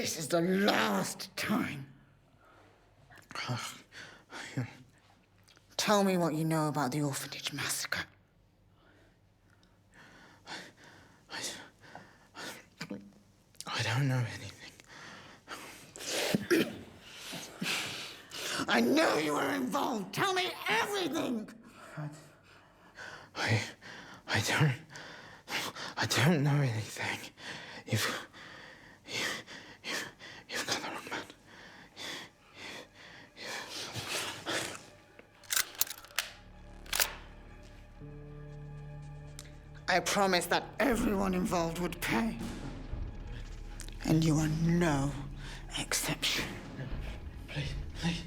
This is the last time. Tell me what you know about the orphanage massacre. I don't know anything. I know you were involved. Tell me everything. I don't know anything. You've got the wrong man. I promised that everyone involved would pay. And you are no exception. Please, please.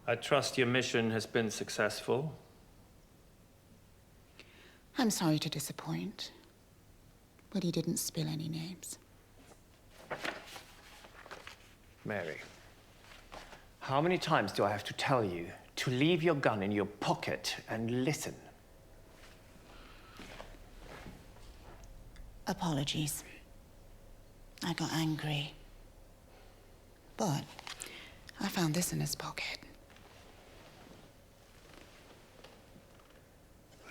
I trust your mission has been successful. I'm sorry to disappoint, but he didn't spill any names. Mary, how many times do I have to tell you to leave your gun in your pocket and listen? Apologies. I got angry. But I found this in his pocket.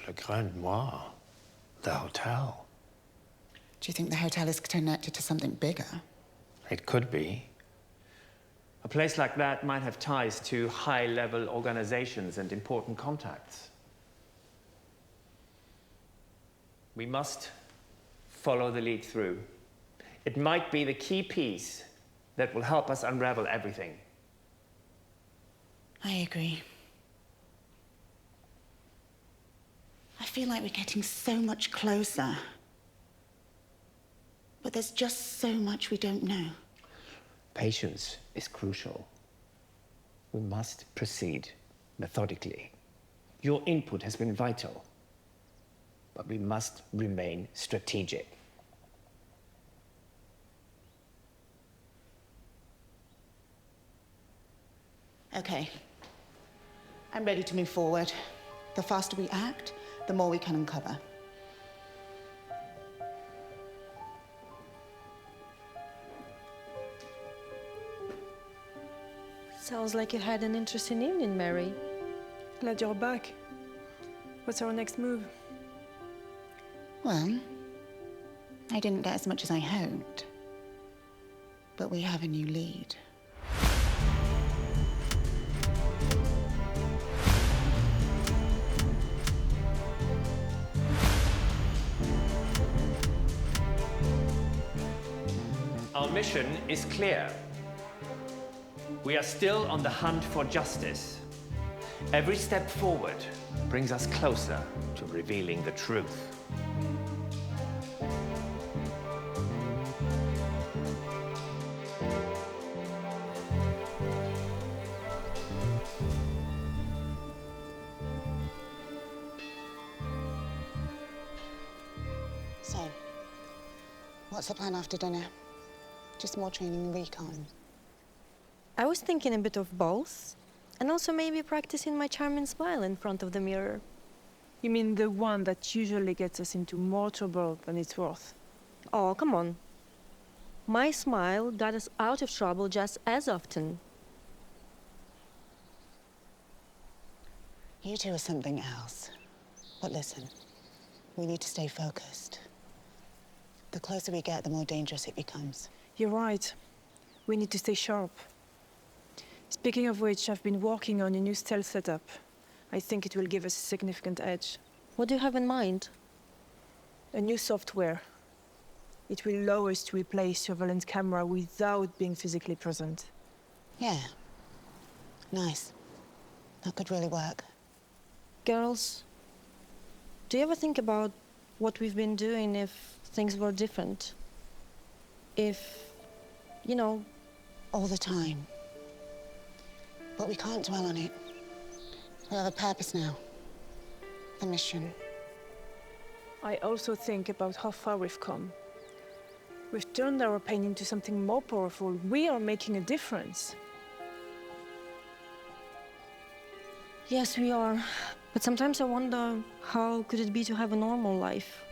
Le Grand Noir, the hotel. Do you think the hotel is connected to something bigger? It could be. A place like that might have ties to high-level organizations and important contacts. We must follow the lead through. It might be the key piece that will help us unravel everything. I agree. I feel like we're getting so much closer. But there's just so much we don't know. Patience is crucial. We must proceed methodically. Your input has been vital, but we must remain strategic. Okay. I'm ready to move forward. The faster we act, the more we can uncover. Sounds like you had an interesting evening, Mary. Glad you're back. What's our next move? Well, I didn't get as much as I hoped. But we have a new lead. Our mission is clear. We are still on the hunt for justice. Every step forward brings us closer to revealing the truth. So, what's the plan after dinner? Just more training and recon? I was thinking a bit of both, and also maybe practicing my charming smile in front of the mirror. You mean the one that usually gets us into more trouble than it's worth? Oh, come on. My smile got us out of trouble just as often. You two are something else. But listen, we need to stay focused. The closer we get, the more dangerous it becomes. You're right. We need to stay sharp. Speaking of which, I've been working on a new stealth setup. I think it will give us a significant edge. What do you have in mind? A new software. It will allow us to replace surveillance camera without being physically present. Yeah. Nice. That could really work. Girls, do you ever think about what we've been doing if things were different? If, you know... All the time. But we can't dwell on it. We have a purpose now. The mission. I also think about how far we've come. We've turned our pain into something more powerful. We are making a difference. Yes, we are. But sometimes I wonder, how could it be to have a normal life?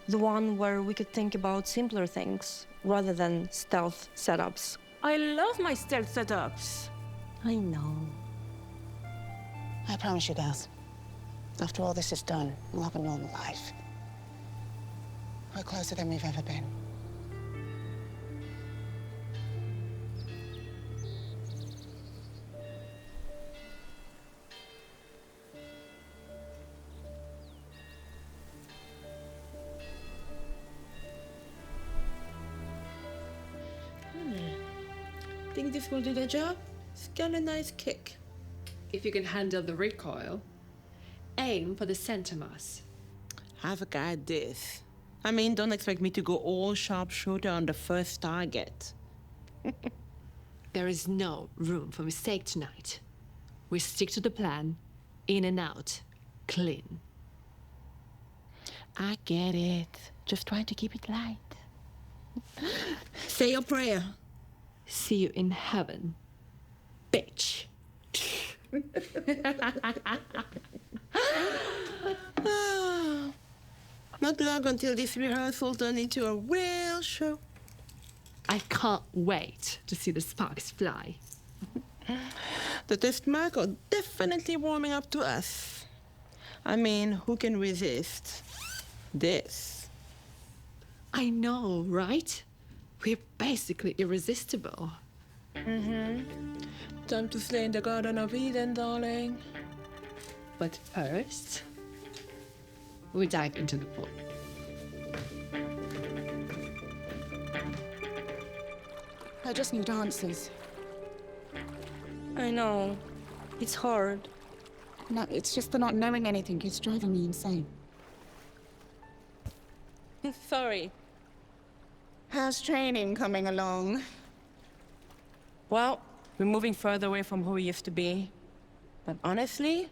The one where we could think about simpler things, rather than stealth setups. I love my stealth setups. I know. I promise you, girls. After all this is done, we'll have a normal life. We're closer than we've ever been. Think this will do the job? It's got a nice kick. If you can handle the recoil, aim for the center mass. I've got this. I mean, don't expect me to go all sharpshooter on the first target. There is no room for mistake tonight. We stick to the plan, in and out, clean. I get it. Just try to keep it light. Say your prayer. See you in heaven, bitch. Not long until this rehearsal turned into a real show. I can't wait to see the sparks fly. The test marks are definitely warming up to us. I mean, who can resist this? I know, right? We're basically irresistible. Time to slay in the Garden of Eden, darling. But first, we dive into the pool. I just need answers. I know. It's hard. No, it's just the not knowing anything is driving me insane. Sorry. How's training coming along? Well, we're moving further away from who we used to be. But honestly,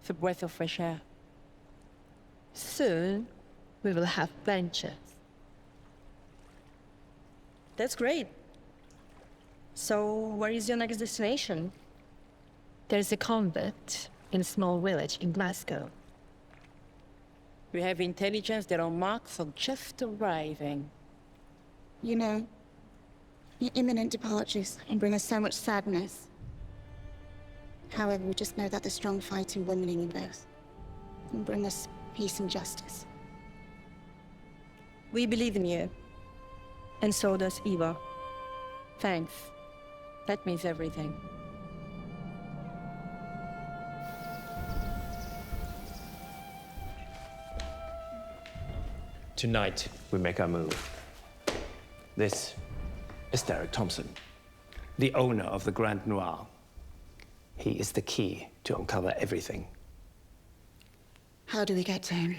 it's a breath of fresh air. Soon, we will have benches. That's great. So, where is your next destination? There's a convent in a small village in Glasgow. We have intelligence that our marks are just arriving. You know, your imminent departures can bring us so much sadness. However, we just know that the strong fighting women in you both can bring us peace and justice. We believe in you. And so does Eva. Thanks. That means everything. Tonight, we make our move. This is Derek Thompson, the owner of the Grand Noir. He is the key to uncover everything. How do we get to him?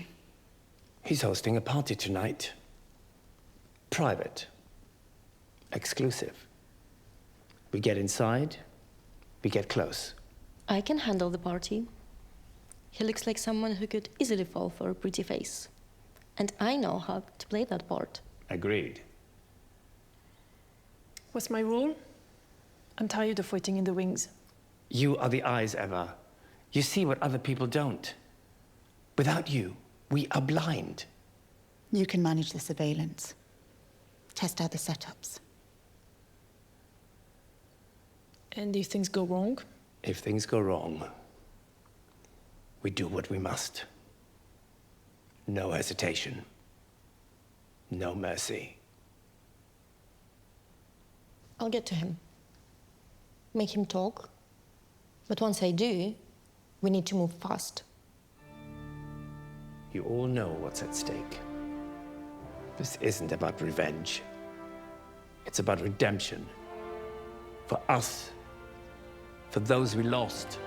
He's hosting a party tonight. Private. Exclusive. We get inside, we get close. I can handle the party. He looks like someone who could easily fall for a pretty face. And I know how to play that part. Agreed. What's my rule? I'm tired of waiting in the wings. You are the eyes, Eva. You see what other people don't. Without you, we are blind. You can manage the surveillance. Test out the setups. And if things go wrong? If things go wrong, we do what we must. No hesitation. No mercy. I'll get to him. Make him talk. But once I do, we need to move fast. You all know what's at stake. This isn't about revenge. It's about redemption. For us. For those we lost.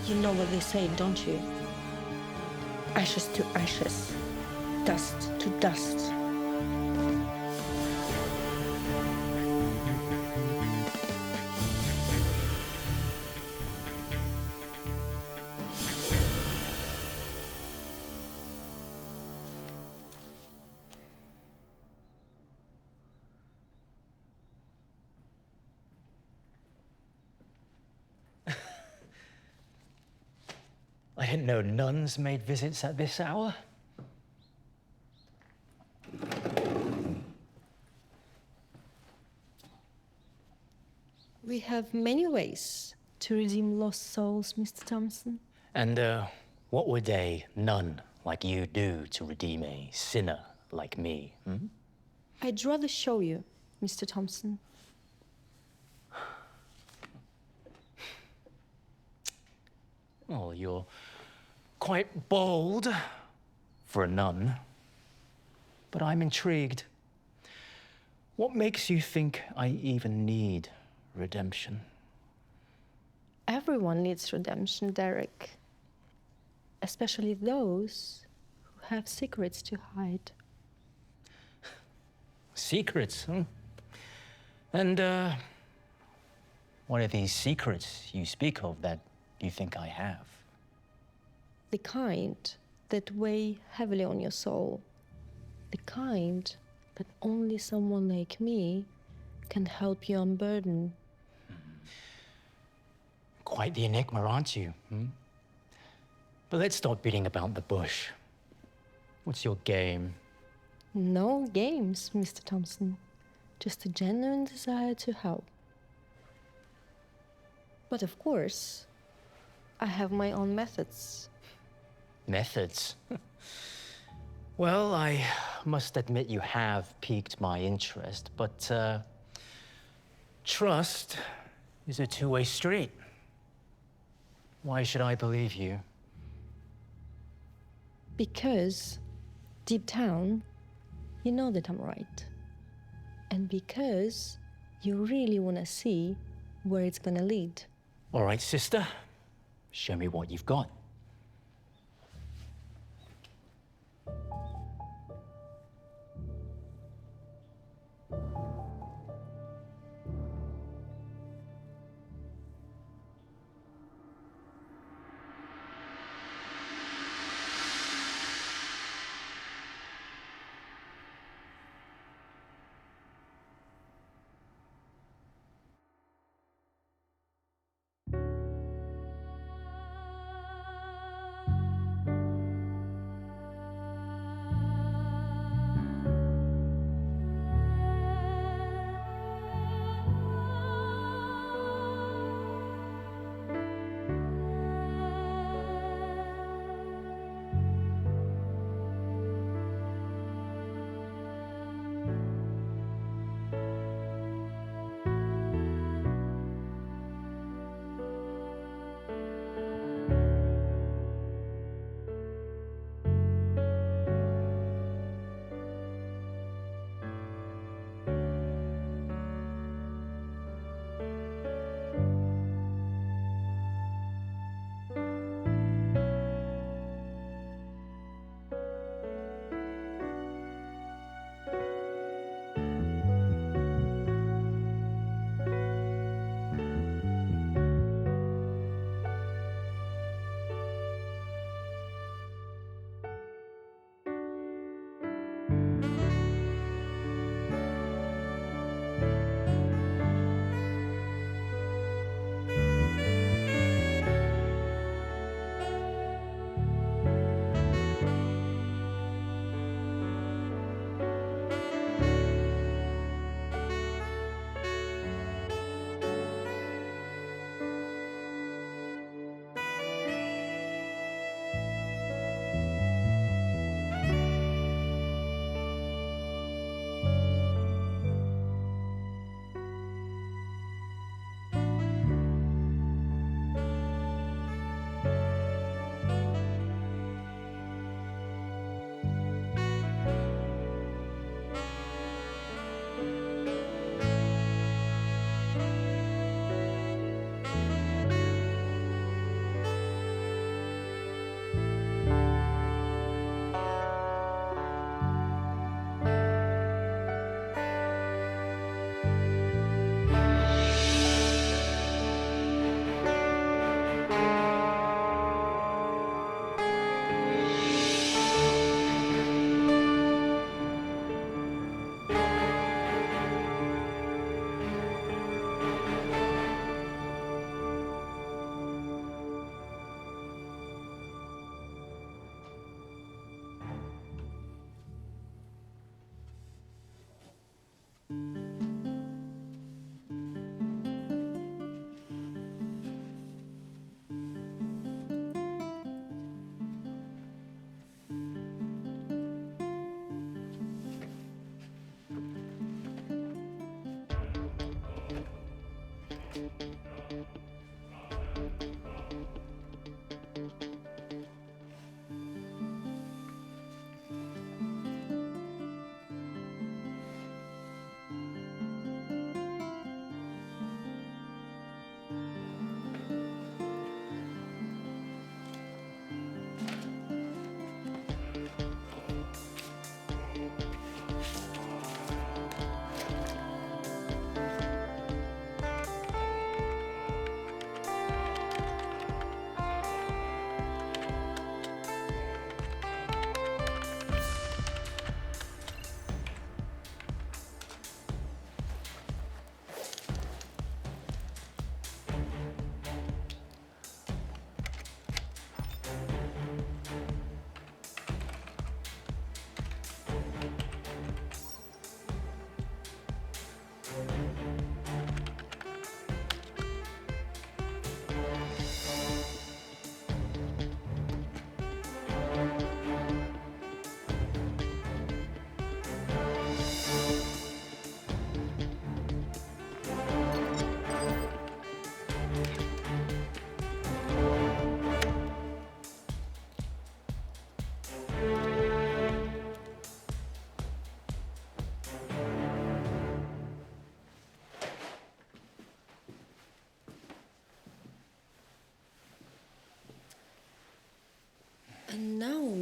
You know what they say, don't you? Ashes to ashes, dust to dust. I didn't know nuns made visits at this hour. We have many ways to redeem lost souls, Mr. Thompson. And what would a nun like you do to redeem a sinner like me? Hmm? I'd rather show you, Mr. Thompson. Well, you're quite bold for a nun, but I'm intrigued. What makes you think I even need redemption? Everyone needs redemption, Derek. Especially those who have secrets to hide. Secrets, huh? And what are these secrets you speak of that you think I have? The kind that weigh heavily on your soul. The kind that only someone like me can help you unburden. Quite the enigma, aren't you? Hmm? But let's stop beating about the bush. What's your game? No games, Mr. Thompson. Just a genuine desire to help. But of course, I have my own methods. Methods? Well, I must admit you have piqued my interest, but trust is a two-way street. Why should I believe you? Because deep down, you know that I'm right. And because you really want to see where it's gonna lead. All right, sister. Show me what you've got.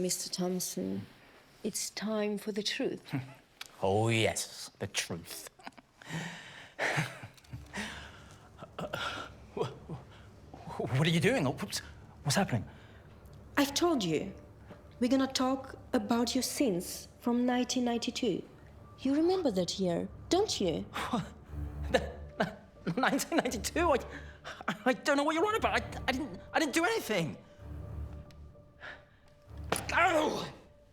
Mr. Thompson, it's time for the truth. Oh, yes, the truth. What are you doing? What's happening? I've told you, we're gonna talk about your sins from 1992. You remember that year, don't you? 1992? I don't know what you're on about. I didn't do anything. Ow!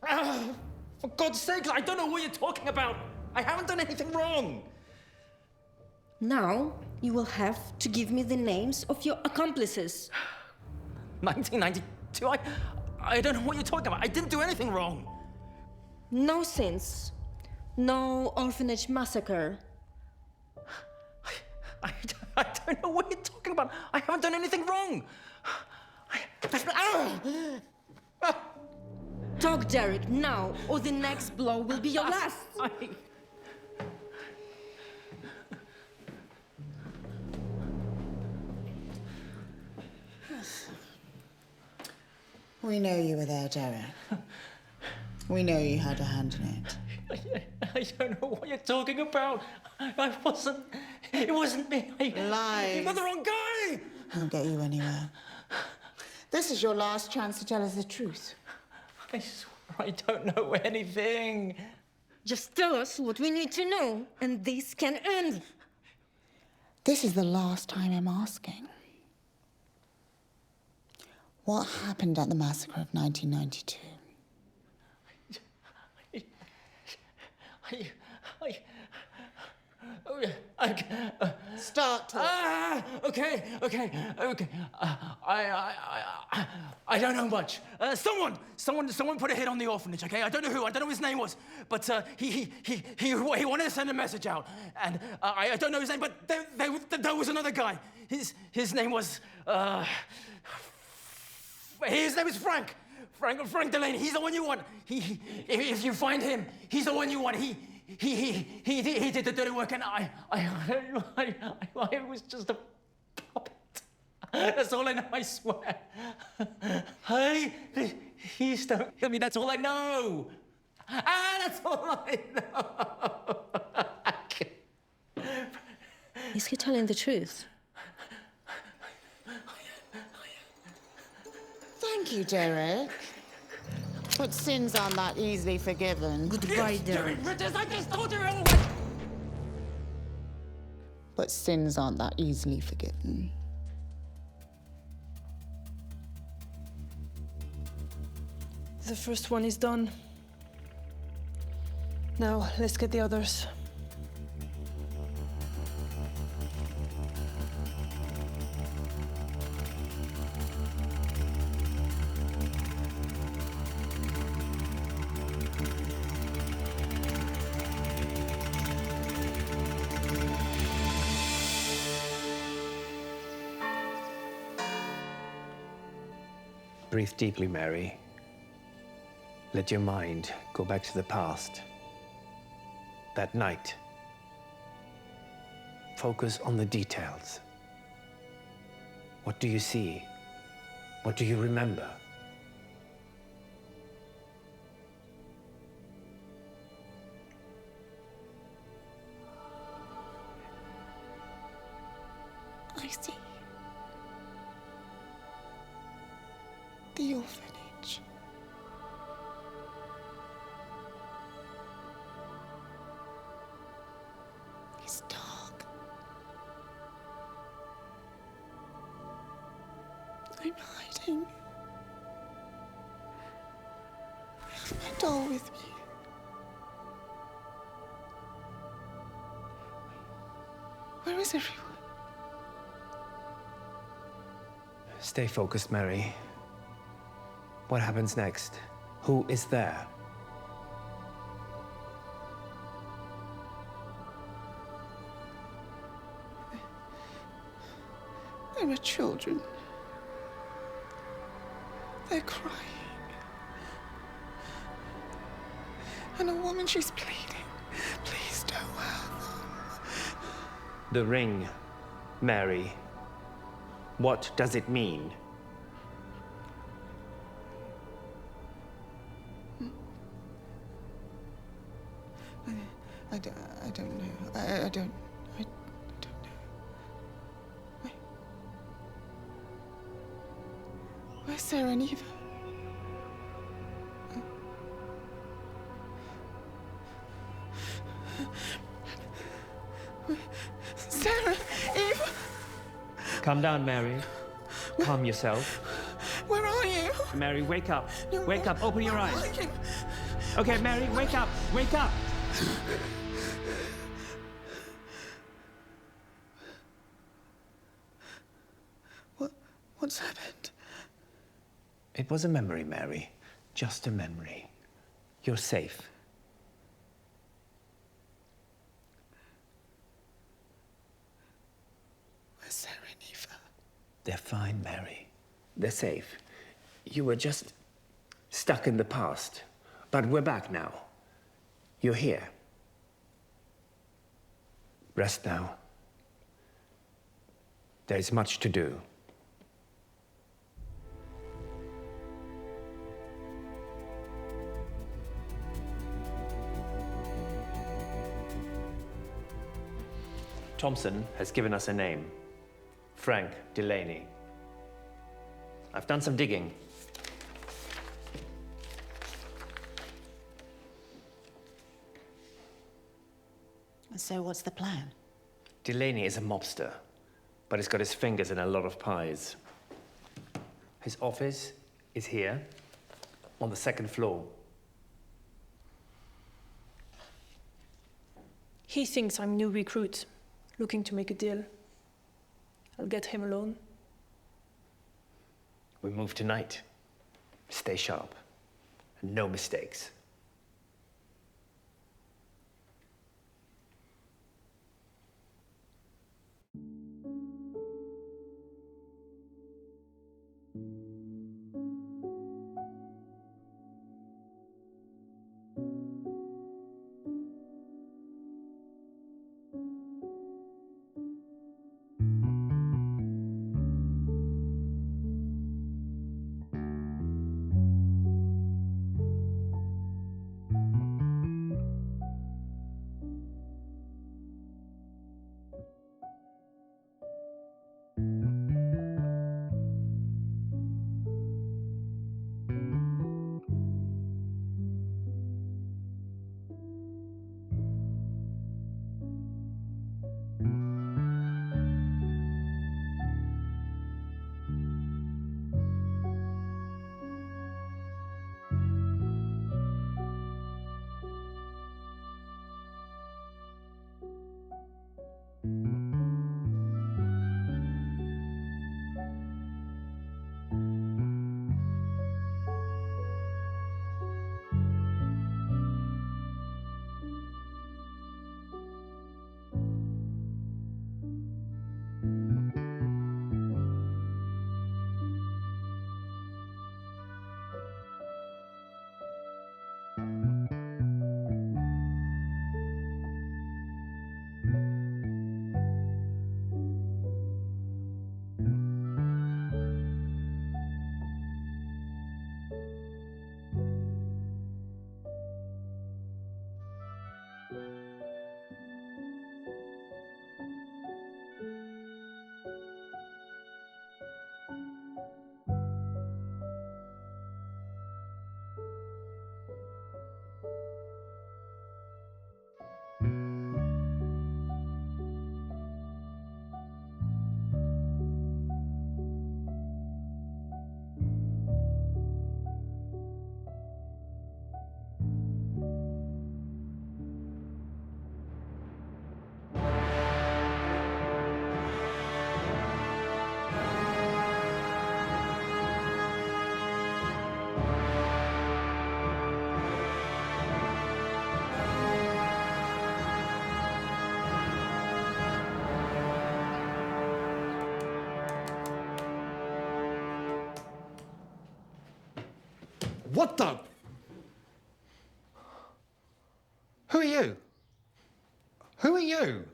Ow! For God's sake, I don't know what you're talking about. I haven't done anything wrong. Now, you will have to give me the names of your accomplices. 1992? I don't know what you're talking about. I didn't do anything wrong. No sins. No orphanage massacre. I don't know what you're talking about. I haven't done anything wrong. Talk, Derek, now, or the next blow will be your last. We know you were there, Derek. We know you had a hand in it. I don't know what you're talking about. I wasn't. It wasn't me. Lies. You're the wrong guy. Won't get you anywhere. This is your last chance to tell us the truth. I swear I don't know anything. Just tell us what we need to know, and this can end. This is the last time I'm asking. What happened at the massacre of 1992? Start talking. Okay. I don't know much. Someone put a hit on the orphanage. Okay, I don't know who. I don't know what his name was, but he wanted to send a message out, and I don't know his name, but there was another guy. His name was Frank. Frank Delaney. He's the one you want. If you find him, he's the one you want. He did the dirty work, and I was just a puppet. That's all I know, I swear. Please don't kill me. That's all I know. That's all I know. Is he telling the truth? Thank you, Derek. But sins aren't that easily forgiven. Goodbye, Derek. I just told you. But sins aren't that easily forgiven. The first one is done. Now, let's get the others. Breathe deeply, Mary. Let your mind go back to the past. That night. Focus on the details. What do you see? What do you remember? I see. The orphanage. It's dark. I'm hiding. I have my doll with me. Where is everyone? Stay focused, Mary. What happens next? Who is there? There are children. They're crying. And a woman, she's pleading. Please don't hurt them. The ring, Mary. What does it mean? I don't know. I don't know. Where's Sarah and Eva? Sarah, Eva, Calm down, Mary. Calm yourself. where are you? Mary, wake up. No, Wake up, open your where eyes. are you? Okay, Mary, wake up. Wake up. What's happened? It was a memory, Mary. Just a memory. You're safe. Where's Sarah and Eva? They're fine, Mary. They're safe. You were just stuck in the past. But we're back now. You're here. Rest now. There is much to do. Thompson has given us a name. Frank Delaney. I've done some digging. So what's the plan? Delaney is a mobster, but he's got his fingers in a lot of pies. His office is here, on the second floor. He thinks I'm new recruit, looking to make a deal. I'll get him alone. We move tonight. Stay sharp. No mistakes. What the? Who are you? Who are you?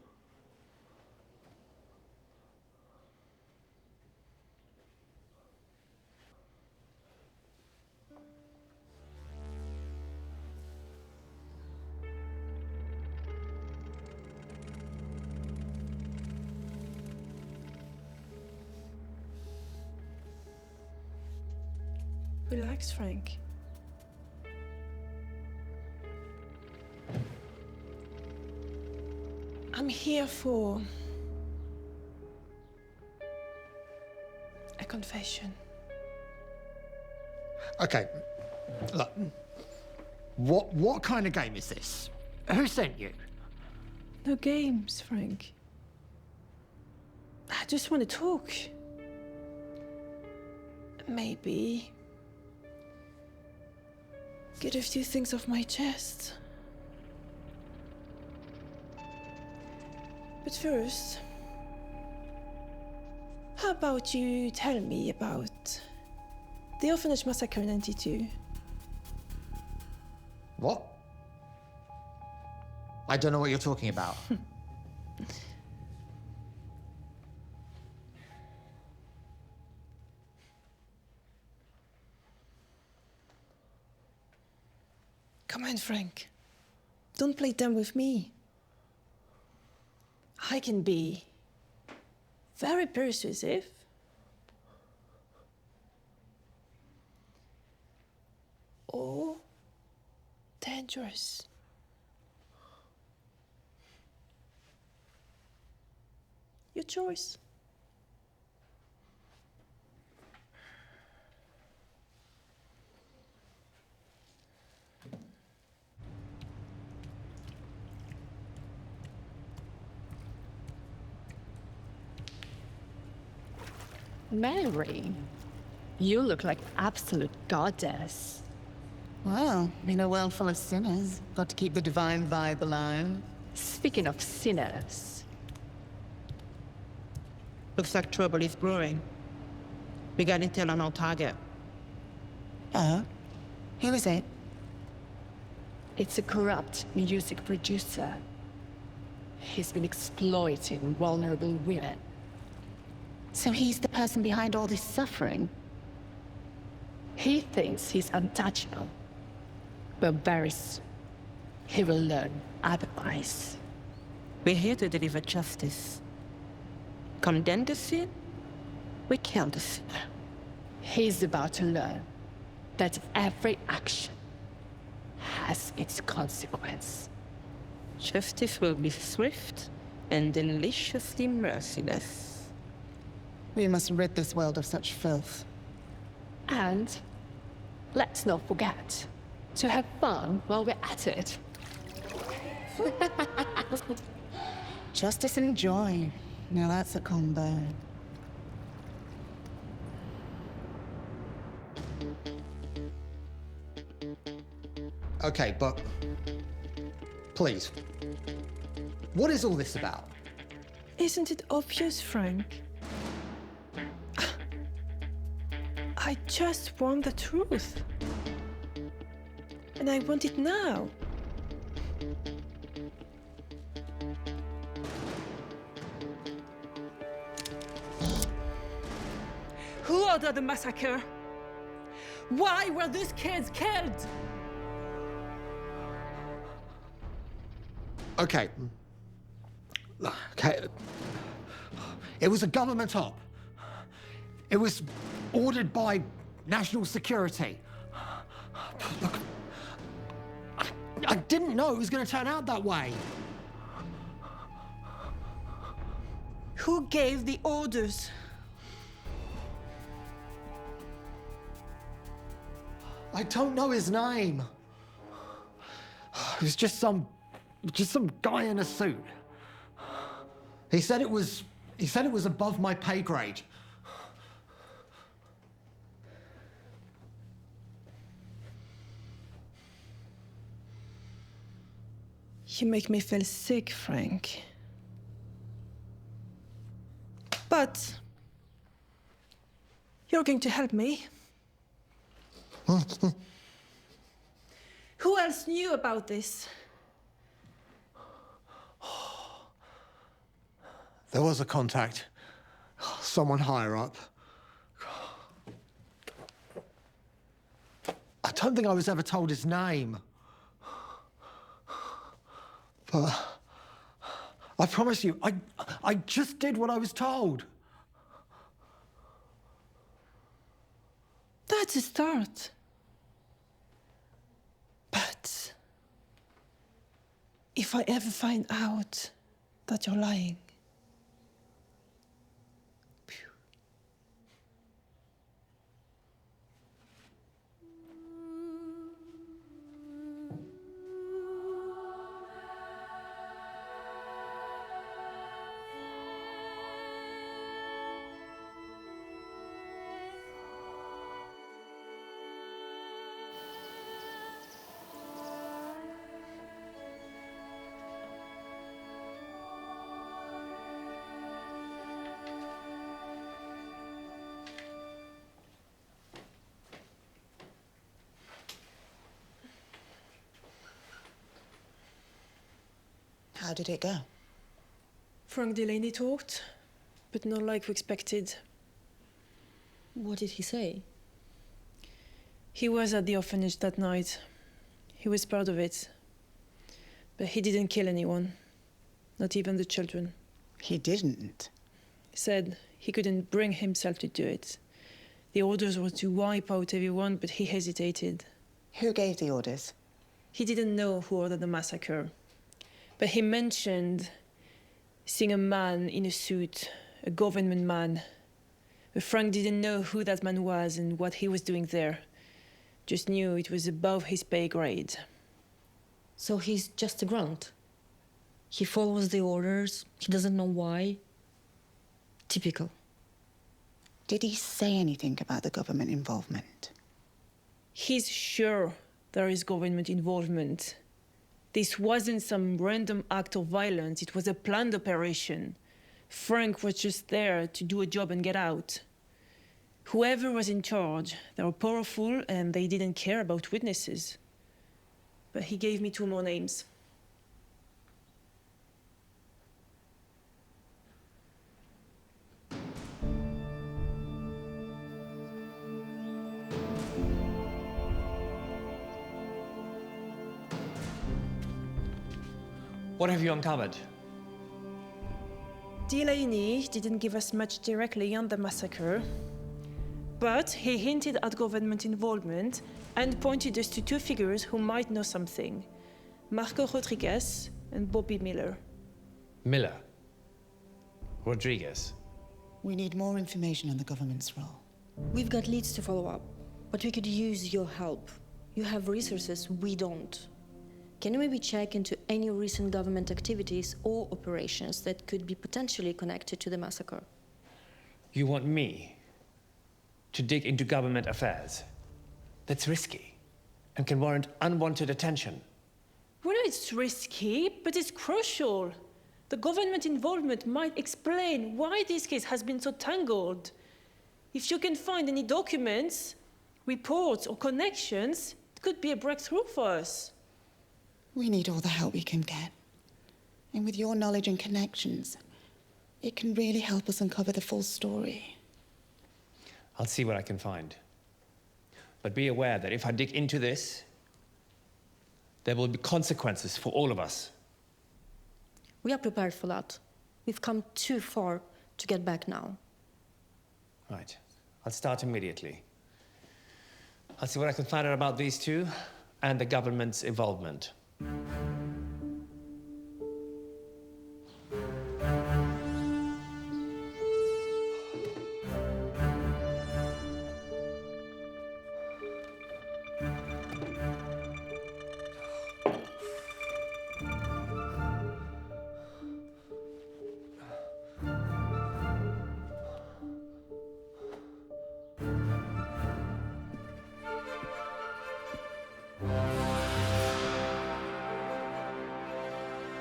Relax, Frank. I'm here for a confession. Okay, look. What kind of game is this? Who sent you? No games, Frank. I just want to talk. Maybe get a few things off my chest. But first, how about you tell me about the orphanage massacre in '92? What? I don't know what you're talking about. Come on, Frank. Don't play dumb with me. I can be very persuasive. Or dangerous. Your choice. Mary, you look like absolute goddess. Well, in a world full of sinners, got to keep the divine vibe alive. Speaking of sinners, Looks like trouble is brewing. We got intel on our target. Oh? Who is it? it's a corrupt music producer. He's been exploiting vulnerable women. So he's the person behind all this suffering? He thinks he's untouchable, but very soon he will learn otherwise. We're here to deliver justice. Condemn the sin, we kill the sinner. He's about to learn that every action has its consequence. Justice will be swift and deliciously merciless. We must rid this world of such filth. And let's not forget to have fun while we're at it. Justice and joy. Now that's a combo. Okay, but please, what is all this about? Isn't it obvious, Frank? I just want the truth. And I want it now. Who ordered the massacre? Why were these kids killed? Okay. Okay. It was a government op. It was ordered by national security. Look, I didn't know it was going to turn out that way. Who gave the orders? I don't know his name. It was just some guy in a suit. He said it was above my pay grade. You make me feel sick, Frank. But you're going to help me. Who else knew about this? There was a contact. Someone higher up. I don't think I was ever told his name. But I promise you, I just did what I was told. That's That's a start. But if I ever find out that you're lying, How did it go? Frank Delaney talked, but not like we expected. What did he say? He was at the orphanage that night. He was part of it. But he didn't kill anyone. Not even the children. He didn't. He said he couldn't bring himself to do it. The orders were to wipe out everyone, but he hesitated. Who gave the orders? He didn't know who ordered the massacre. But he mentioned seeing a man in a suit, a government man. But Frank didn't know who that man was and what he was doing there. Just knew it was above his pay grade. So he's just a grunt. He follows the orders, he doesn't know why. Typical. Did he say anything about the government involvement? He's sure there is government involvement. This wasn't some random act of violence, it was a planned operation. Frank was just there to do a job and get out. Whoever was in charge, they were powerful and they didn't care about witnesses. But he gave me 2 more names. What have you uncovered? Delaney didn't give us much directly on the massacre, but he hinted at government involvement and pointed us to 2 figures who might know something. Marco Rodriguez and Bobby Miller. Miller. Rodriguez. We need more information on the government's role. We've got leads to follow up, but we could use your help. You have resources we don't. Can you maybe check into any recent government activities or operations that could be potentially connected to the massacre? You want me to dig into government affairs? That's risky and can warrant unwanted attention. We know it's risky, but it's crucial. The government involvement might explain why this case has been so tangled. If you can find any documents, reports, or connections, it could be a breakthrough for us. We need all the help we can get. And with your knowledge and connections, it can really help us uncover the full story. I'll see what I can find. But be aware that if I dig into this, there will be consequences for all of us. We are prepared for that. We've come too far to get back now. Right. I'll start immediately. I'll see what I can find out about these 2 and the government's involvement.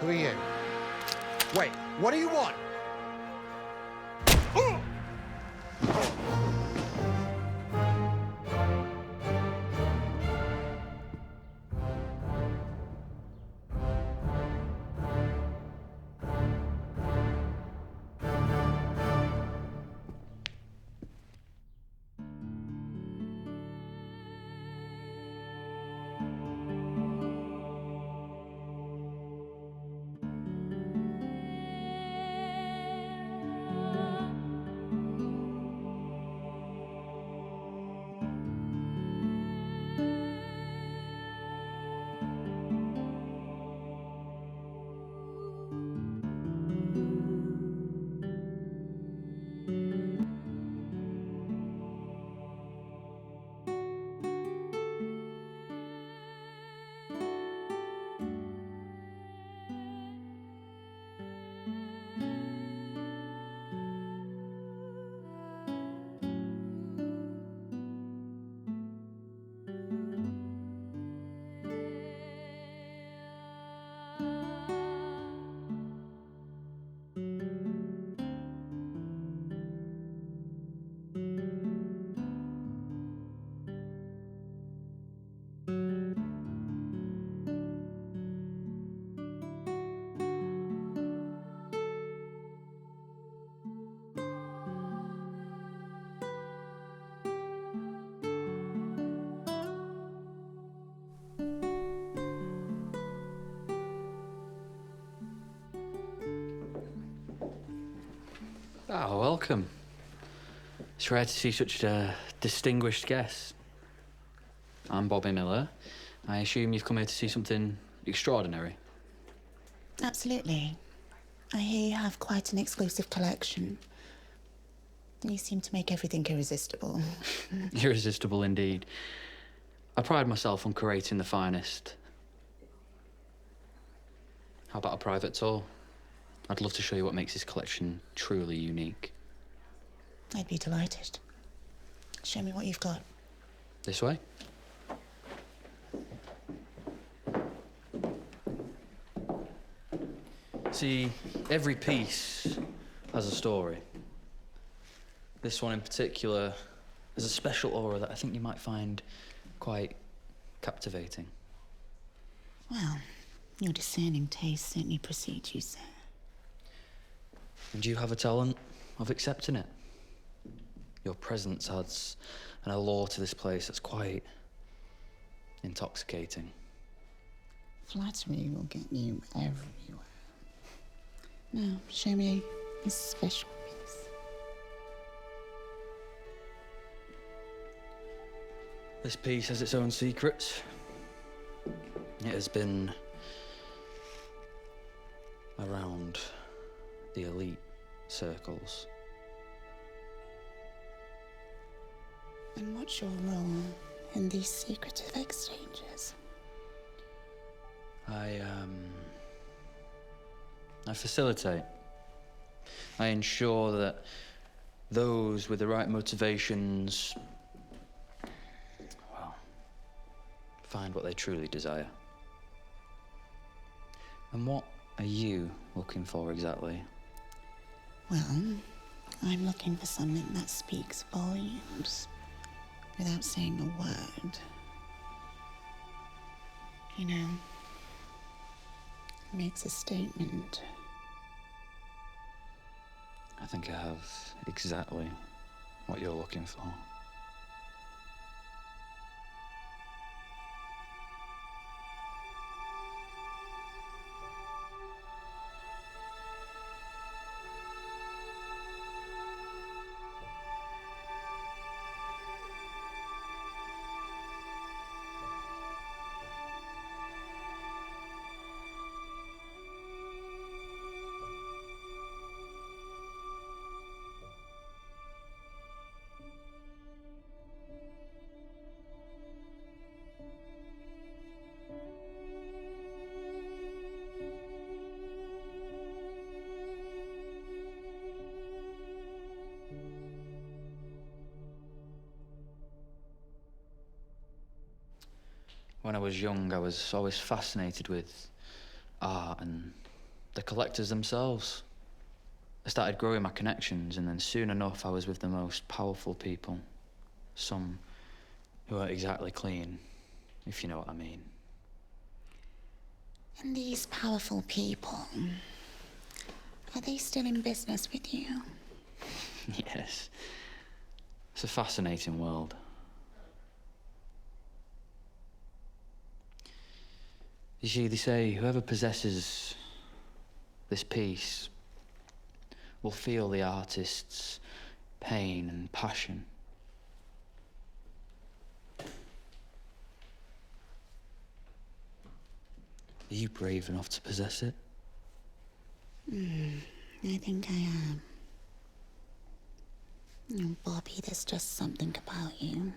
Who are you? Wait, what do you want? Oh, welcome. It's rare to see such a distinguished guest. I'm Bobby Miller. I assume you've come here to see something extraordinary. Absolutely. I hear you have quite an exclusive collection. You seem to make everything irresistible. Irresistible indeed. I pride myself on curating the finest. How about a private tour? I'd love to show you what makes this collection truly unique. I'd be delighted. Show me what you've got. This way? See, every piece has a story. This one in particular has a special aura that I think you might find quite captivating. Well, your discerning taste certainly precedes you, sir. And you have a talent of accepting it. Your presence adds an allure to this place that's quite intoxicating. Flattery will get you everywhere. Now, show me a special piece. This piece has its own secrets. It has been around the elite circles. And what's your role in these secretive exchanges? I facilitate. I ensure that those with the right motivations, well, find what they truly desire. And what are you looking for exactly? Well, I'm looking for something that speaks volumes without saying a word. You know, makes a statement. I think I have exactly what you're looking for. When I was young, I was always fascinated with art and the collectors themselves. I started growing my connections, and then soon enough, I was with the most powerful people. Some who weren't exactly clean, if you know what I mean. And these powerful people, are they still in business with you? Yes. It's a fascinating world. You see, they say whoever possesses this piece will feel the artist's pain and passion. Are you brave enough to possess it? I think I am. Oh, Bobby, there's just something about you.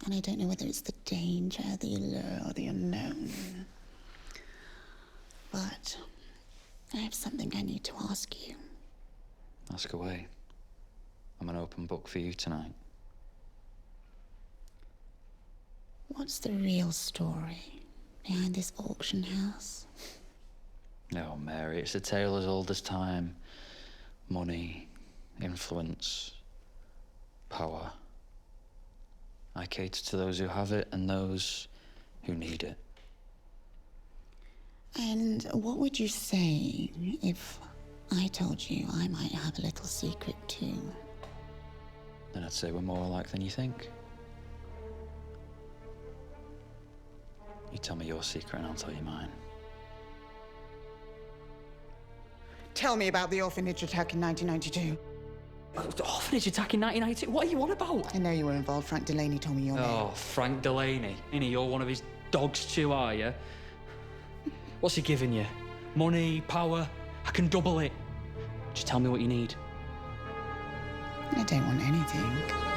And I don't know whether it's the danger, the allure, or the unknown. But I have something I need to ask you. Ask away. I'm an open book for you tonight. What's the real story behind this auction house? No, Mary, it's a tale as old as time. Money, influence, power. I cater to those who have it and those who need it. And what would you say if I told you I might have a little secret too? Then I'd say we're more alike than you think. You tell me your secret and I'll tell you mine. tell me about the orphanage attack in 1992. The orphanage attack in 1992? What are you on about? I know you were involved. Frank Delaney told me your name. Oh, Frank Delaney. Innit, you're one of his dogs too, are you? What's he giving you? Money, power? I can double it. Just tell me what you need. I don't want anything.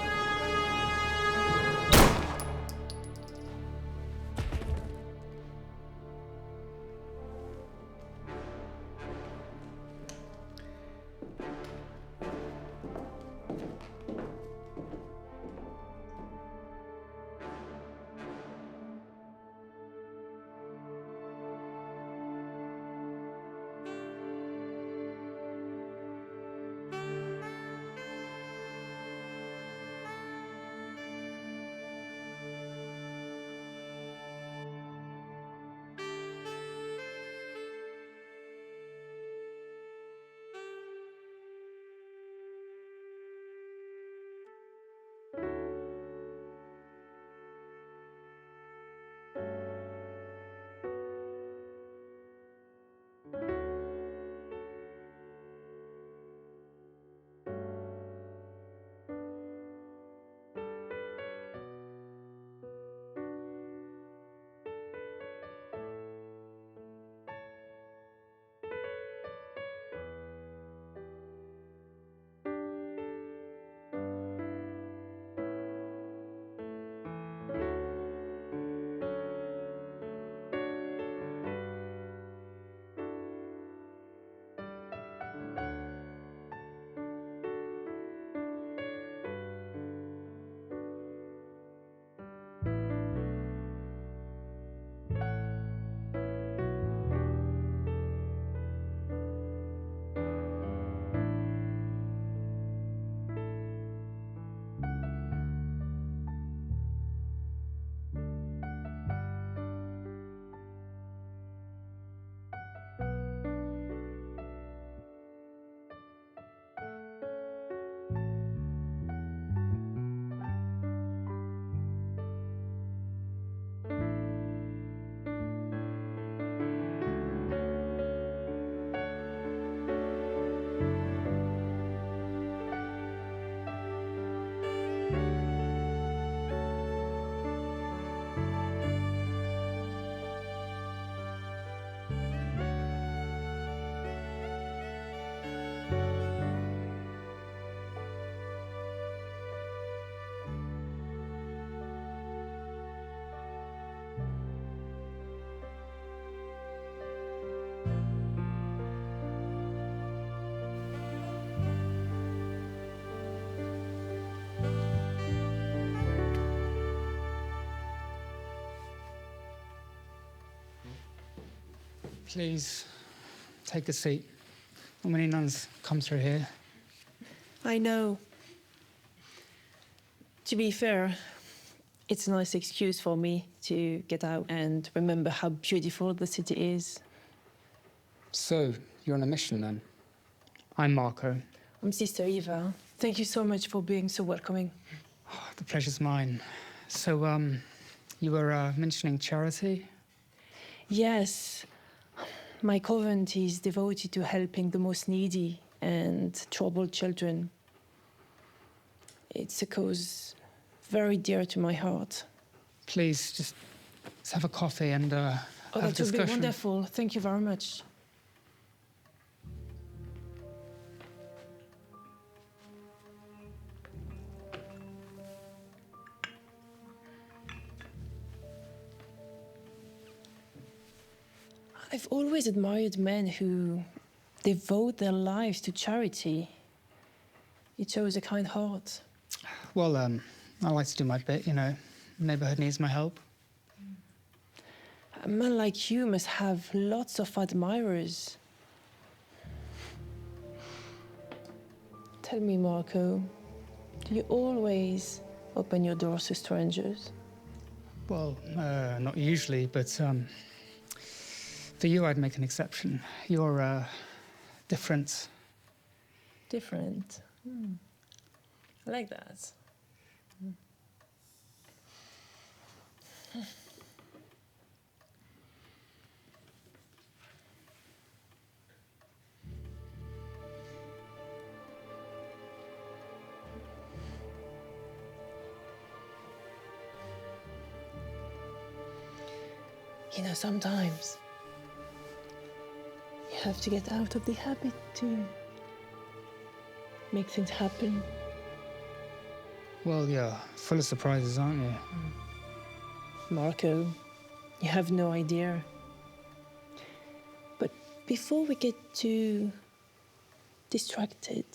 Please, take a seat. Not many nuns come through here. I know. To be fair, it's a nice excuse for me to get out and remember how beautiful the city is. So, you're on a mission then? I'm Marco. I'm Sister Eva. Thank you so much for being so welcoming. Oh, the pleasure's mine. So, you were mentioning charity? Yes. My convent is devoted to helping the most needy and troubled children. It's a cause very dear to my heart. Please, just let's have a coffee and have a That would discussion. be wonderful. Thank you very much. I've always admired men who devote their lives to charity. It shows a kind heart. Well, I like to do my bit, you know. Neighborhood needs my help. A man like you must have lots of admirers. Tell me, Marco, do you always open your doors to strangers? Well, not usually, but for you, I'd make an exception. You're different. Different? I like that. You know, sometimes you have to get out of the habit to make things happen. Well, yeah, full of surprises, aren't you? Marco, you have no idea. But before we get too distracted,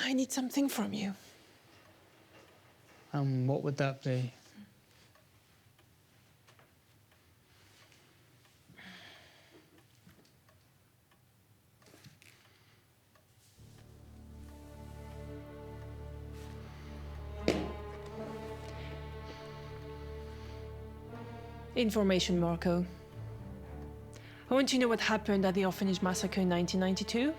I need something from you. And what would that be? Information, Marco. I want you to know what happened at the orphanage massacre in 1992.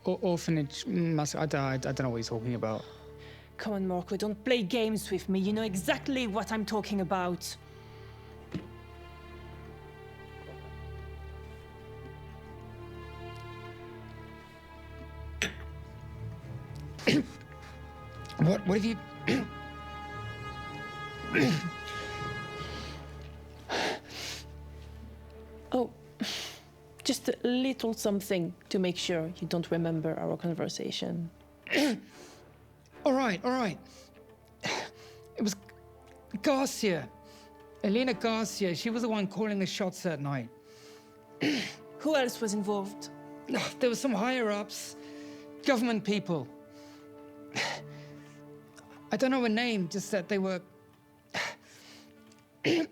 Orphanage massacre? I don't know what you're talking about. Come on, Marco, don't play games with me. You know exactly what I'm talking about. What have you... Oh, just a little something to make sure you don't remember our conversation. All right. It was Garcia. Elena Garcia. She was the one calling the shots that night. Who else was involved? There were some higher-ups, government people. I don't know her name, just that they were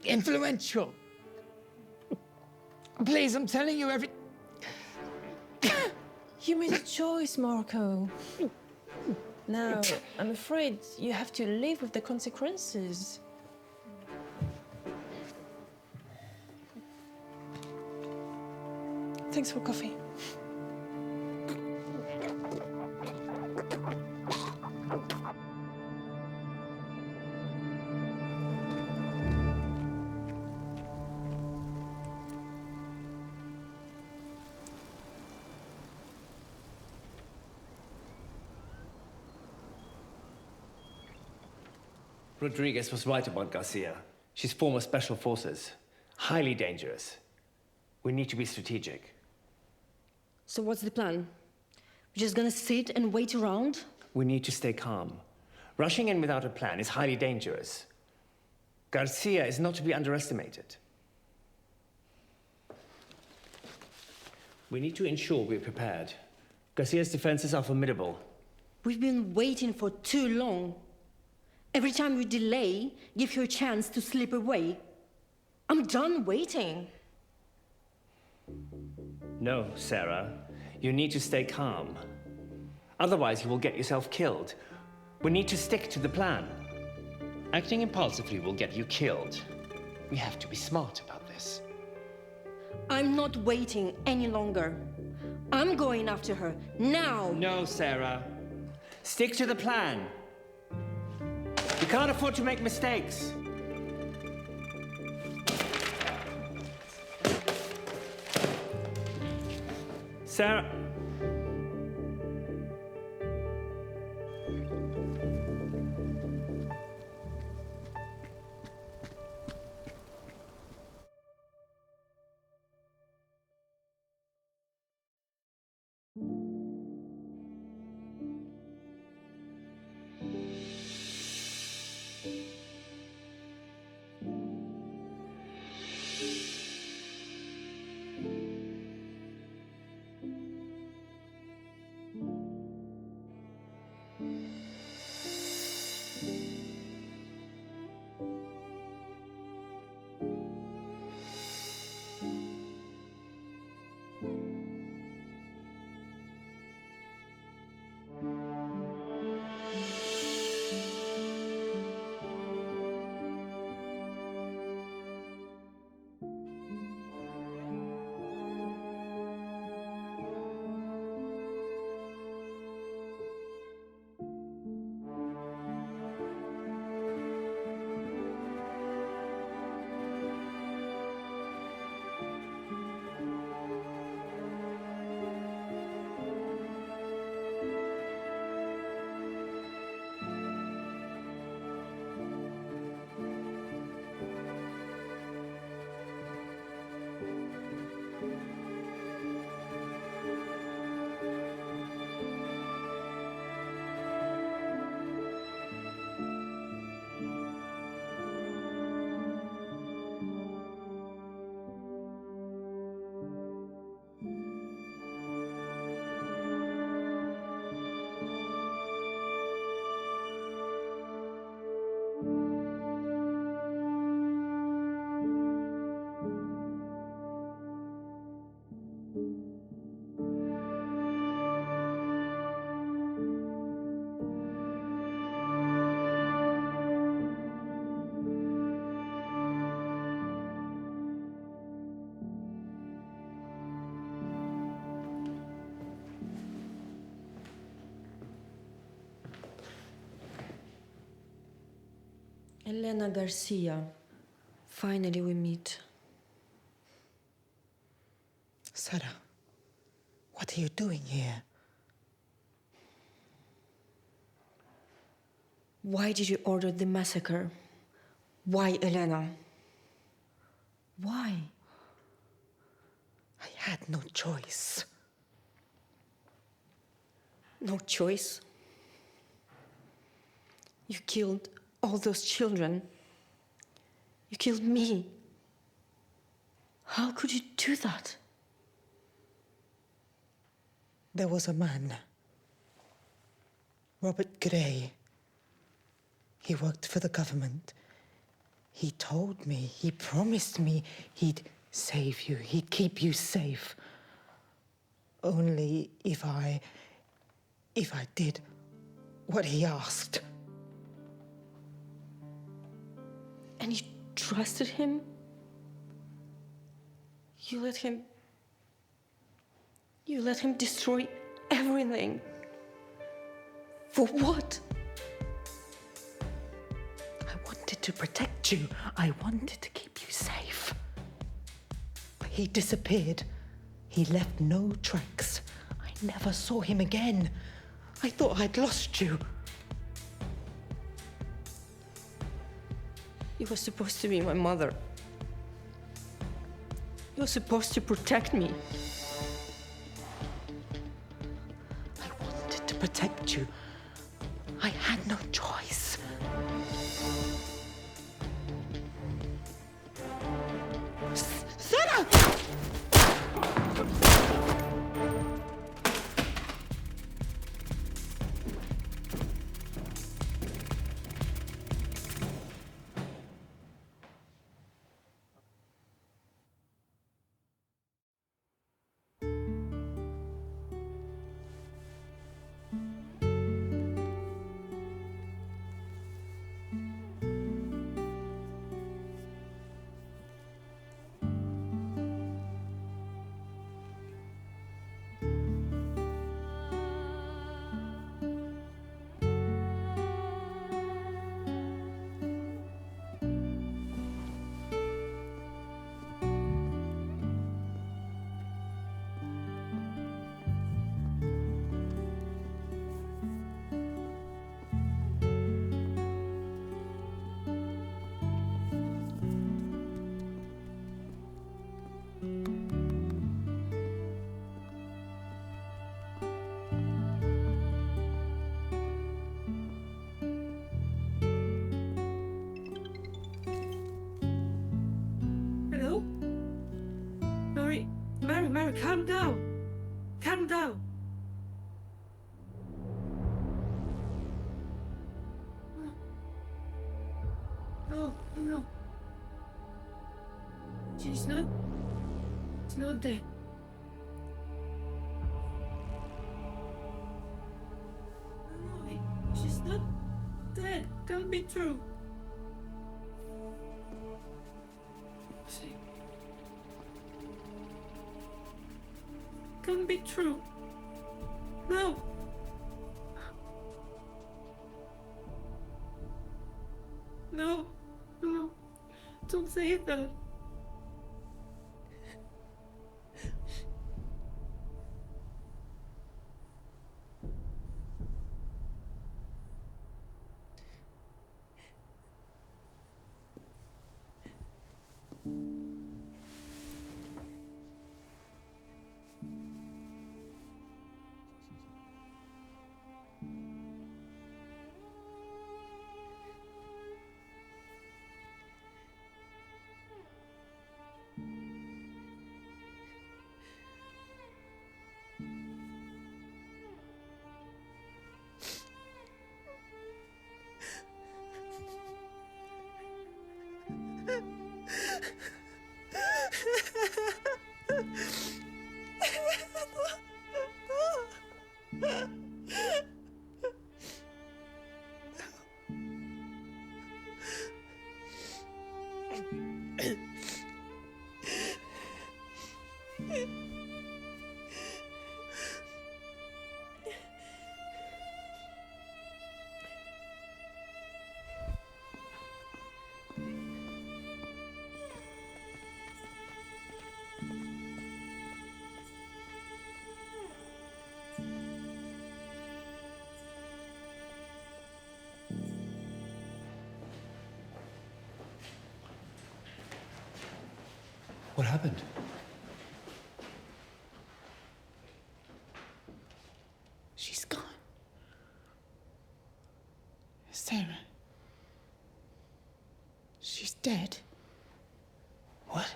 influential. Please, I'm telling you every... You made a choice, Marco. Now, I'm afraid you have to live with the consequences. Thanks for coffee. Rodriguez was right about Garcia. She's former special forces. Highly dangerous. We need to be strategic. So what's the plan? We're just gonna sit and wait around? We need to stay calm. Rushing in without a plan is highly dangerous. Garcia is not to be underestimated. We need to ensure we're prepared. Garcia's defenses are formidable. We've been waiting for too long. Every time we delay, give her a chance to slip away. I'm done waiting. No, Sarah. You need to stay calm. Otherwise, you will get yourself killed. We need to stick to the plan. Acting impulsively will get you killed. We have to be smart about this. I'm not waiting any longer. I'm going after her, now! No, Sarah. Stick to the plan. We can't afford to make mistakes. Sarah... Elena Garcia. Finally we meet. Sarah, what are you doing here? Why did you order the massacre? Why, Elena? Why? I had no choice. No choice? You killed all those children. You killed me. How could you do that? There was a man, Robert Gray. He worked for the government. He told me, he promised me he'd save you, he'd keep you safe. Only if I did what he asked. And you trusted him? You let him destroy everything. For what? I wanted to protect you. I wanted to keep you safe. But he disappeared. He left no tracks. I never saw him again. I thought I'd lost you. You were supposed to be my mother. You were supposed to protect me. I wanted to protect you. I had no choice. Sarah! Mary, calm down. Calm down. No. She's not dead. No, she's not dead. Can't be true. Can't be true. No. No. Don't say that. What happened? She's gone. Sarah. She's dead. What?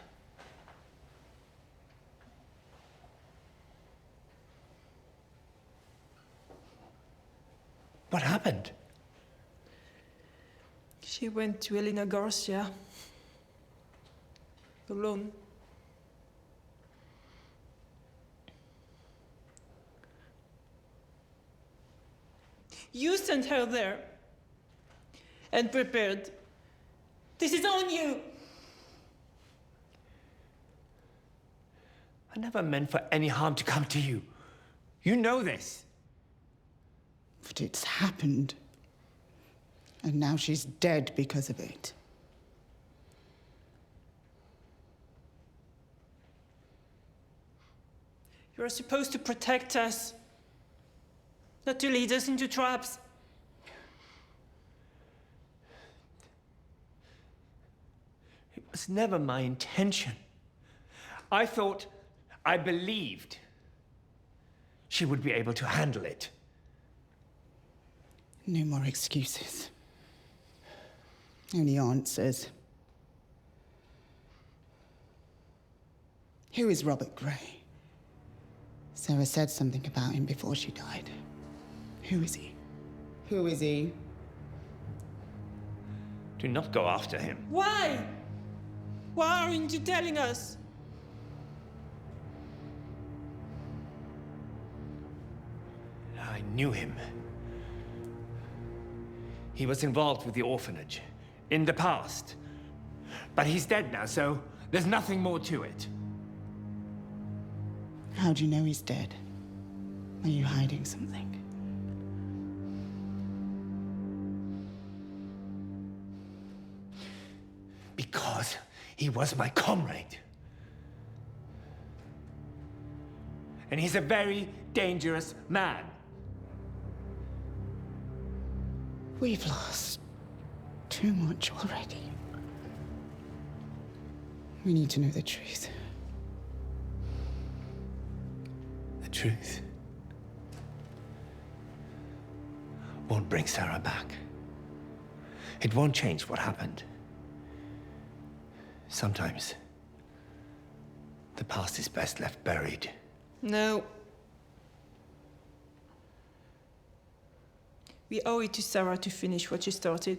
What happened? She went to Elena Garcia. Alone. You sent her there. And prepared. This is on you. I never meant for any harm to come to you. You know this. But it's happened. And now she's dead because of it. You are supposed to protect us. Not to lead us into traps. It was never my intention. I believed she would be able to handle it. No more excuses. Only answers. Who is Robert Gray? Sarah said something about him before she died. Who is he? Who is he? Do not go after him. Why? Why aren't you telling us? I knew him. He was involved with the orphanage in the past. But he's dead now, so there's nothing more to it. How do you know he's dead? Are you hiding something? Because he was my comrade. And he's a very dangerous man. We've lost too much already. We need to know the truth. The truth won't bring Sarah back. It won't change what happened. Sometimes the past is best left buried. No. We owe it to Sarah to finish what she started.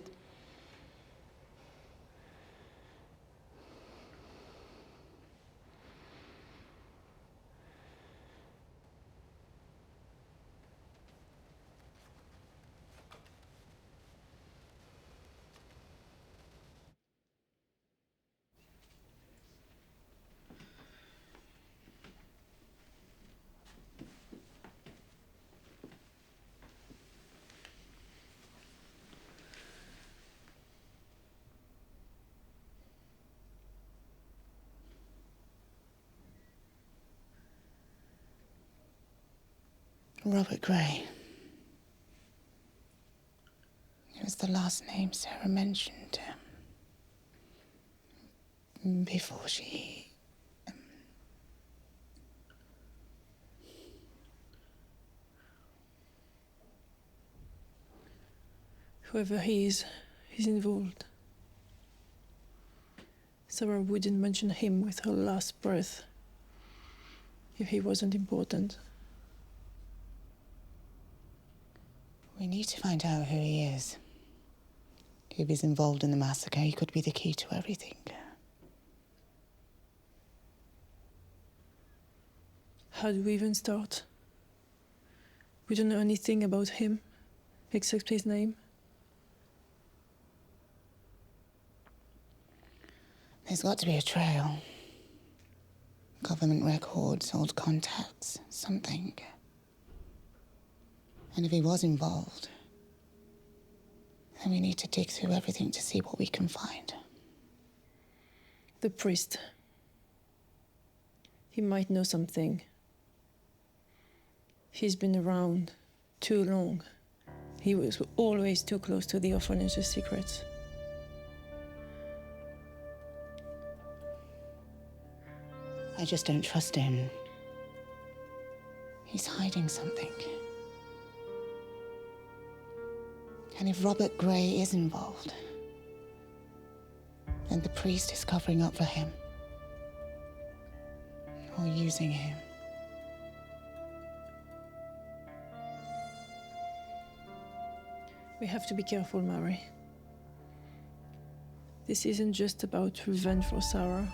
Robert Gray. It was the last name Sarah mentioned before she... Whoever he is, he's involved. Sarah wouldn't mention him with her last breath if he wasn't important. We need to find out who he is. If he's involved in the massacre, he could be the key to everything. How do we even start? We don't know anything about him, except his name. There's got to be a trail. Government records, old contacts, something. And if he was involved, then we need to dig through everything to see what we can find. The priest. He might know something. He's been around too long. He was always too close to the orphanage's secrets. I just don't trust him. He's hiding something. And if Robert Gray is involved, then the priest is covering up for him. Or using him. We have to be careful, Mary. This isn't just about revenge for Sarah.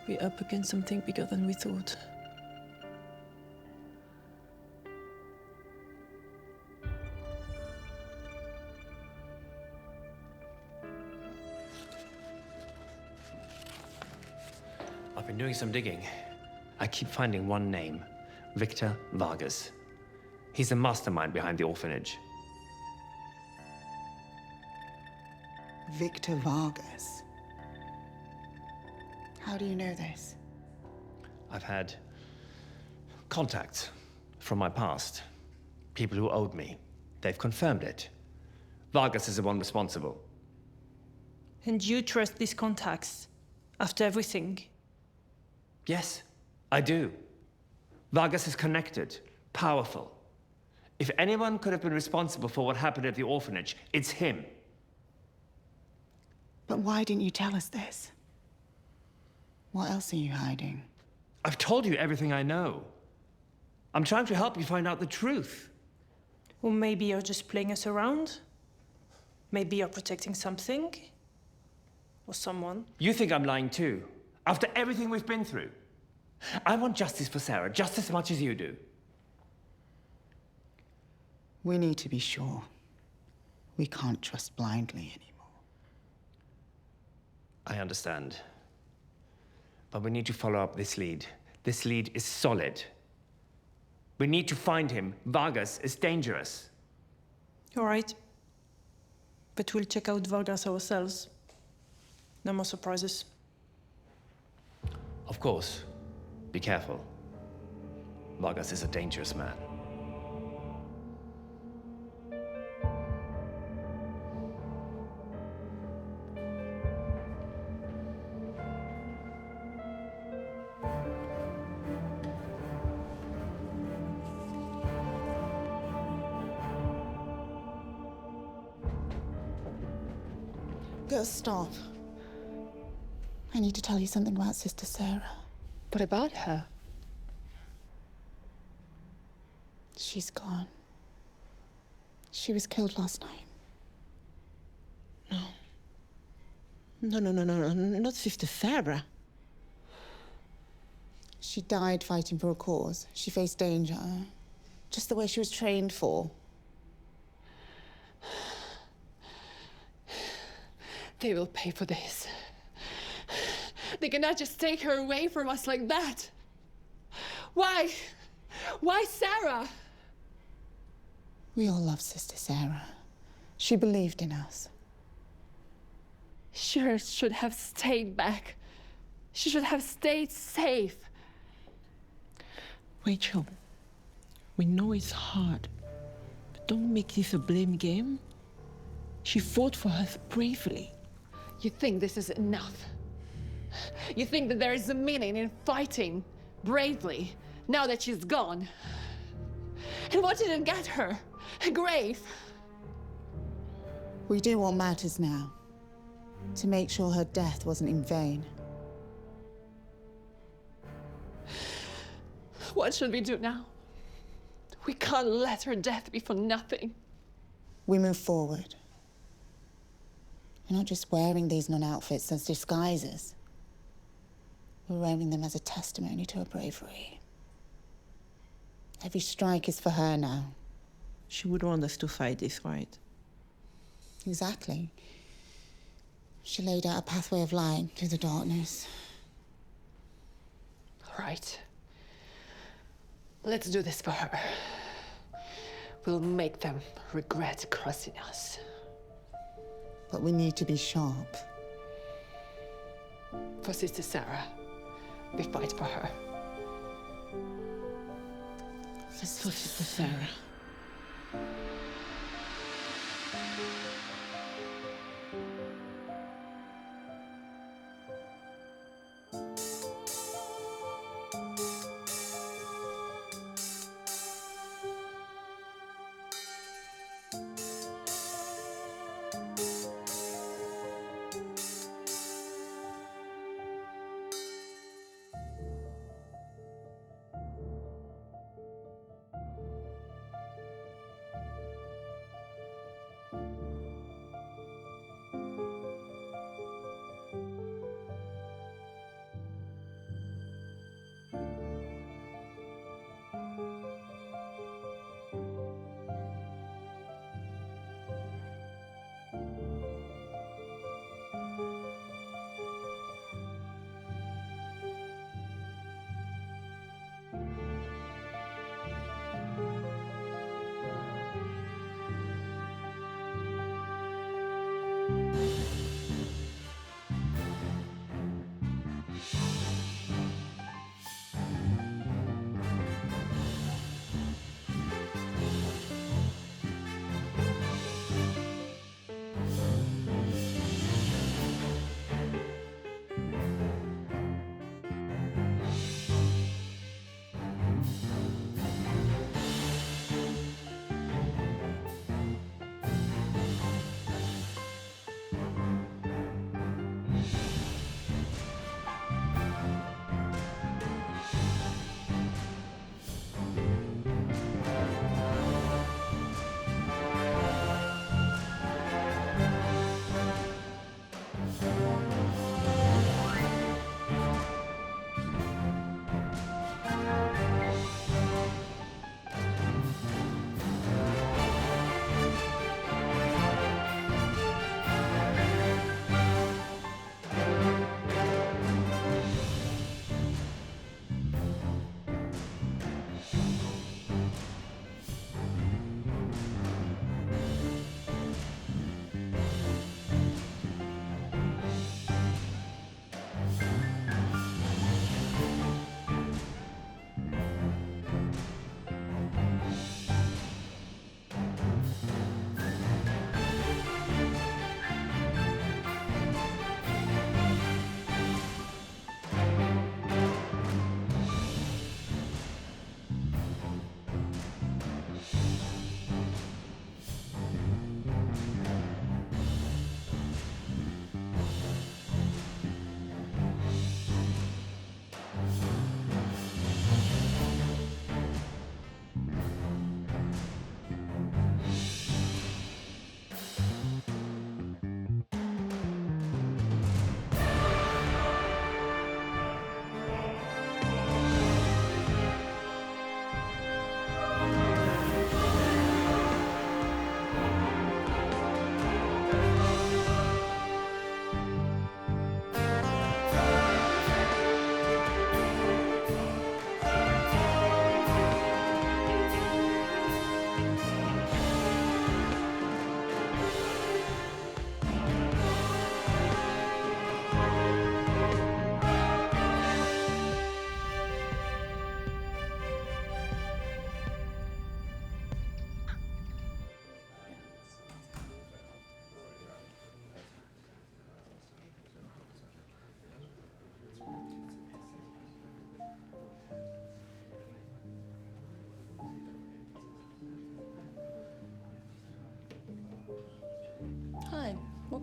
We're up against something bigger than we thought. I've been doing some digging. I keep finding one name, Victor Vargas. He's the mastermind behind the orphanage. Victor Vargas. How do you know this? I've had contacts from my past. People who owed me. They've confirmed it. Vargas is the one responsible. And you trust these contacts after everything? Yes, I do. Vargas is connected, powerful. If anyone could have been responsible for what happened at the orphanage, it's him. But why didn't you tell us this? What else are you hiding? I've told you everything I know. I'm trying to help you find out the truth. Or maybe you're just playing us around? Maybe you're protecting something? Or someone? You think I'm lying too, after everything we've been through. I want justice for Sarah just as much as you do. We need to be sure. We can't trust blindly anymore. I understand. But we need to follow up this lead. This lead is solid. We need to find him. Vargas is dangerous. All right. But we'll check out Vargas ourselves. No more surprises. Of course. Be careful. Vargas is a dangerous man. Girl, stop. I need to tell you something about Sister Sarah. What about her? She's gone. She was killed last night. No, not Sister Sarah. She died fighting for a cause. She faced danger, just the way she was trained for. They will pay for this. They cannot just take her away from us like that. Why? Why Sarah? We all love Sister Sarah. She believed in us. She should have stayed back. She should have stayed safe. Rachel, we know it's hard, but don't make this a blame game. She fought for us bravely. You think this is enough? You think that there is a meaning in fighting bravely now that she's gone? And what didn't get her? A grave. We do what matters now, to make sure her death wasn't in vain. What should we do now? We can't let her death be for nothing. We move forward. We're not just wearing these nun outfits as disguises. We're wearing them as a testimony to her bravery. Every strike is for her now. She would want us to fight this, right? Exactly. She laid out a pathway of light through the darkness. Right. Let's do this for her. We'll make them regret crossing us. But we need to be sharp. For Sister Sarah, we fight for her. For Sister Sarah.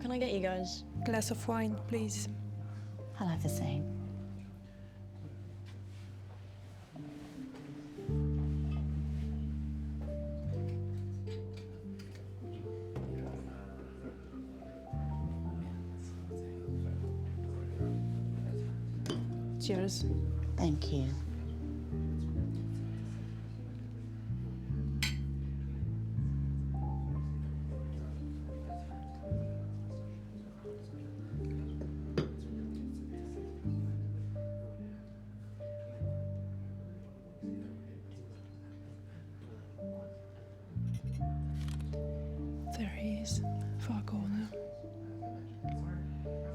What can I get you guys? Glass of wine, please. I'll have the same. Cheers. Thank you. There he is, far corner.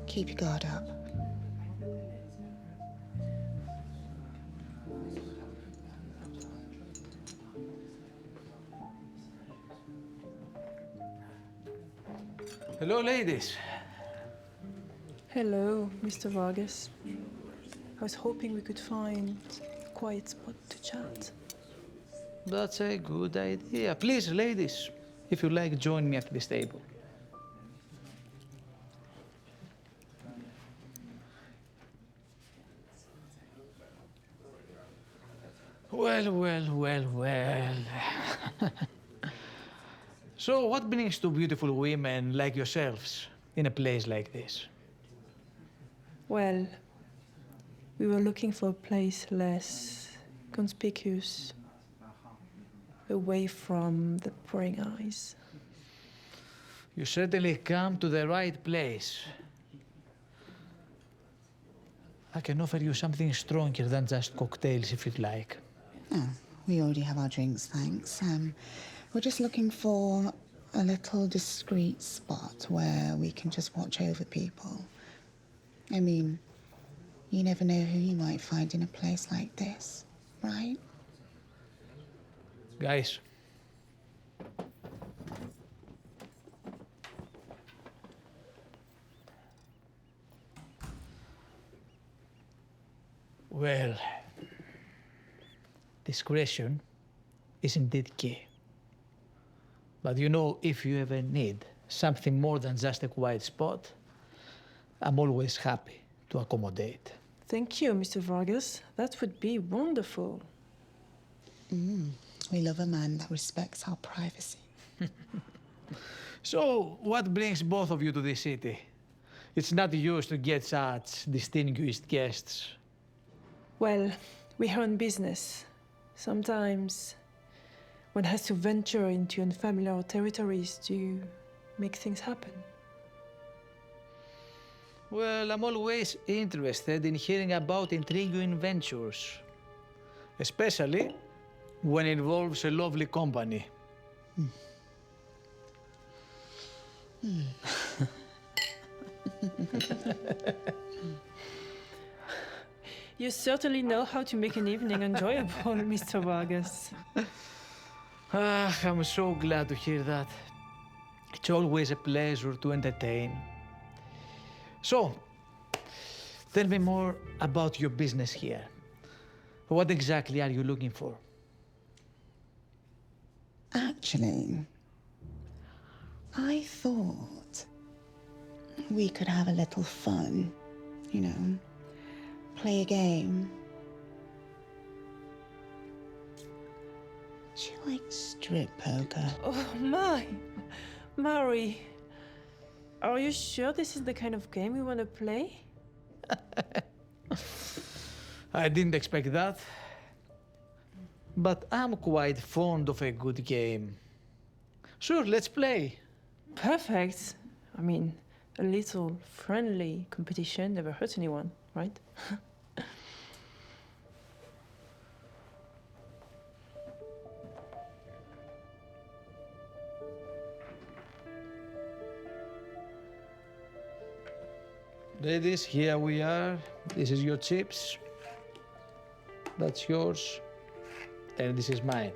Keep your guard up. Hello, ladies. Hello, Mr. Vargas. I was hoping we could find a quiet spot to chat. That's a good idea. Please, ladies, if you like, join me at this table. Well. So, what brings two beautiful women like yourselves in a place like this? Well, we were looking for a place less conspicuous, away from the prying eyes. You certainly come to the right place. I can offer you something stronger than just cocktails if you'd like. Oh, we already have our drinks, thanks. We're just looking for a little discreet spot where we can just watch over people. I mean, you never know who you might find in a place like this, right? Guys. Well, discretion is indeed key. But you know, if you ever need something more than just a quiet spot, I'm always happy to accommodate. Thank you, Mr. Vargas. That would be wonderful. We love a man that respects our privacy. So, what brings both of you to this city? It's not used to get such distinguished guests. Well, we are in business. Sometimes one has to venture into unfamiliar territories to make things happen. Well, I'm always interested in hearing about intriguing ventures, especially when it involves a lovely company. You certainly know how to make an evening enjoyable, Mr. Vargas. I'm so glad to hear that. It's always a pleasure to entertain. So, tell me more about your business here. What exactly are you looking for? Actually, I thought we could have a little fun, you know, play a game. Do you like strip poker? Oh my! Mary, are you sure this is the kind of game we want to play? I didn't expect that. But I'm quite fond of a good game. Sure, let's play. Perfect. I mean, a little friendly competition never hurts anyone, right? Ladies, here we are. This is your chips. That's yours. And this is mine.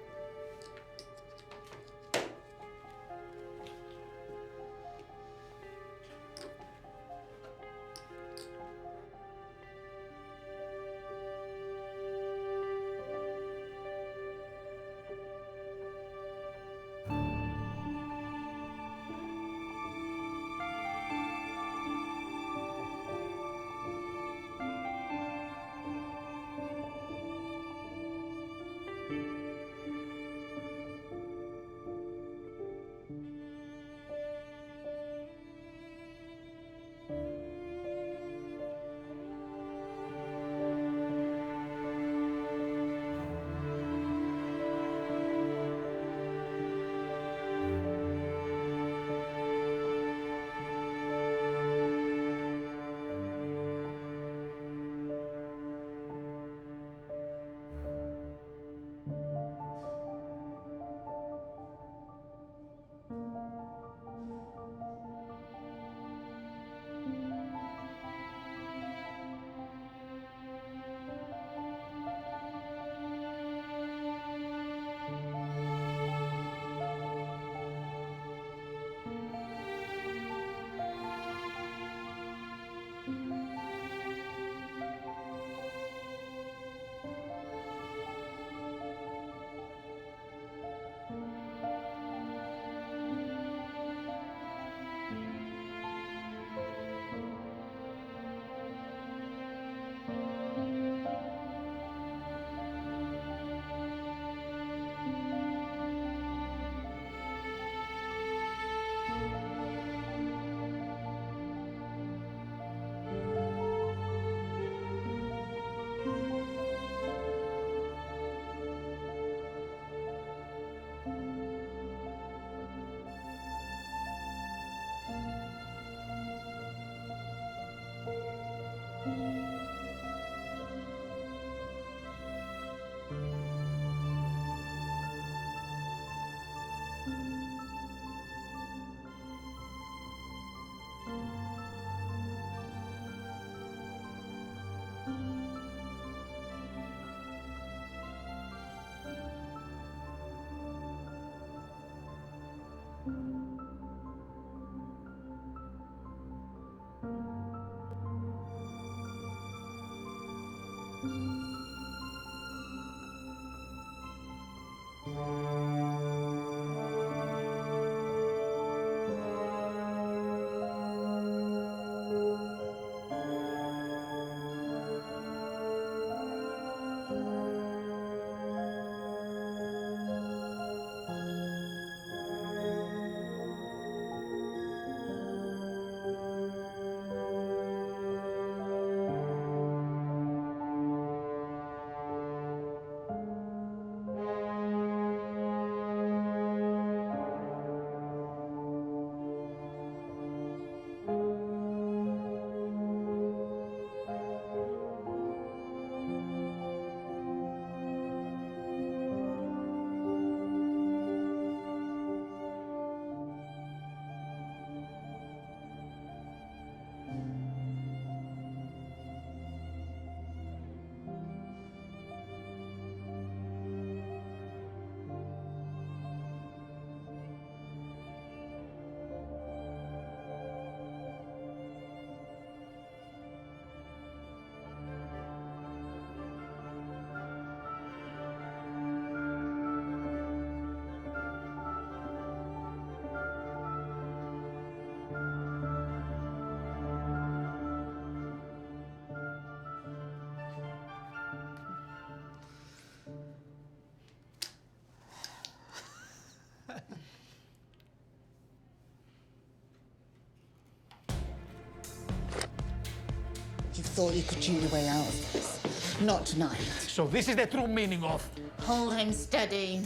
thought you could cheat your way out of this. Not tonight. So this is the true meaning of... Hold him steady.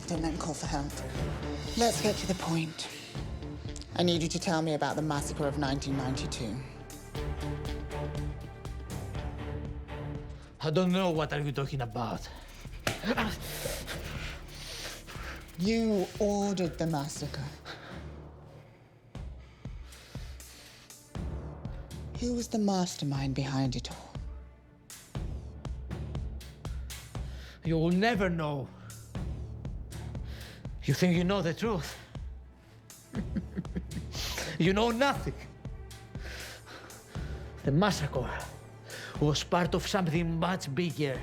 Don't let him call for help. Let's get to the point. I need you to tell me about the massacre of 1992. I don't know what are you talking about. You ordered the massacre. Who was the mastermind behind it all? You will never know. You think you know the truth? You know nothing. The massacre was part of something much bigger.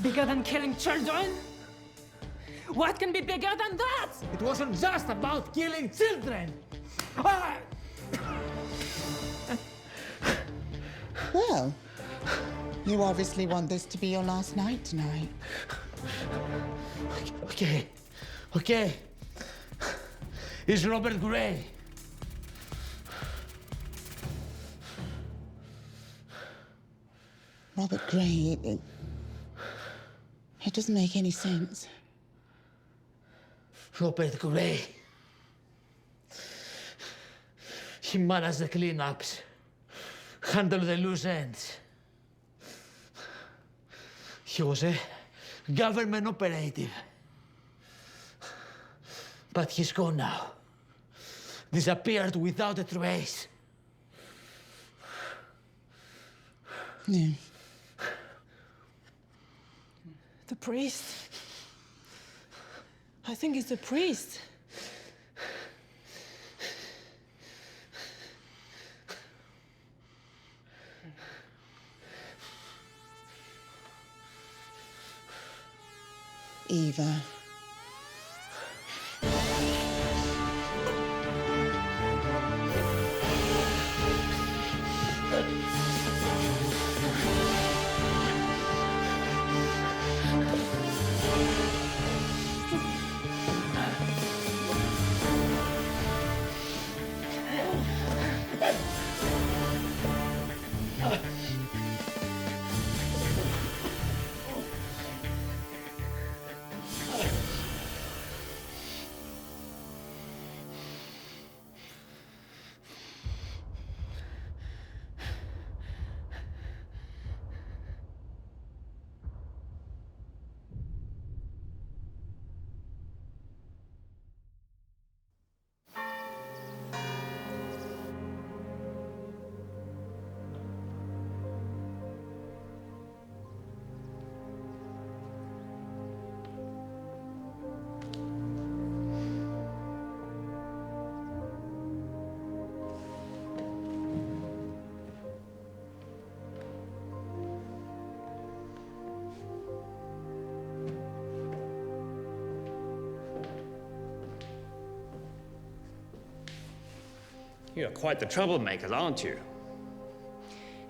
Bigger than killing children? What can be bigger than that? It wasn't just about killing children. Ah! Well, you obviously want this to be your last night tonight. Okay. It's Robert Gray. Robert Gray, it doesn't make any sense. Robert Gray. He managed the cleanups, handled the loose ends. He was a government operative. But he's gone now. Disappeared without a trace. Yeah. The priest? I think it's the priest. Eva. You're quite the troublemaker, aren't you?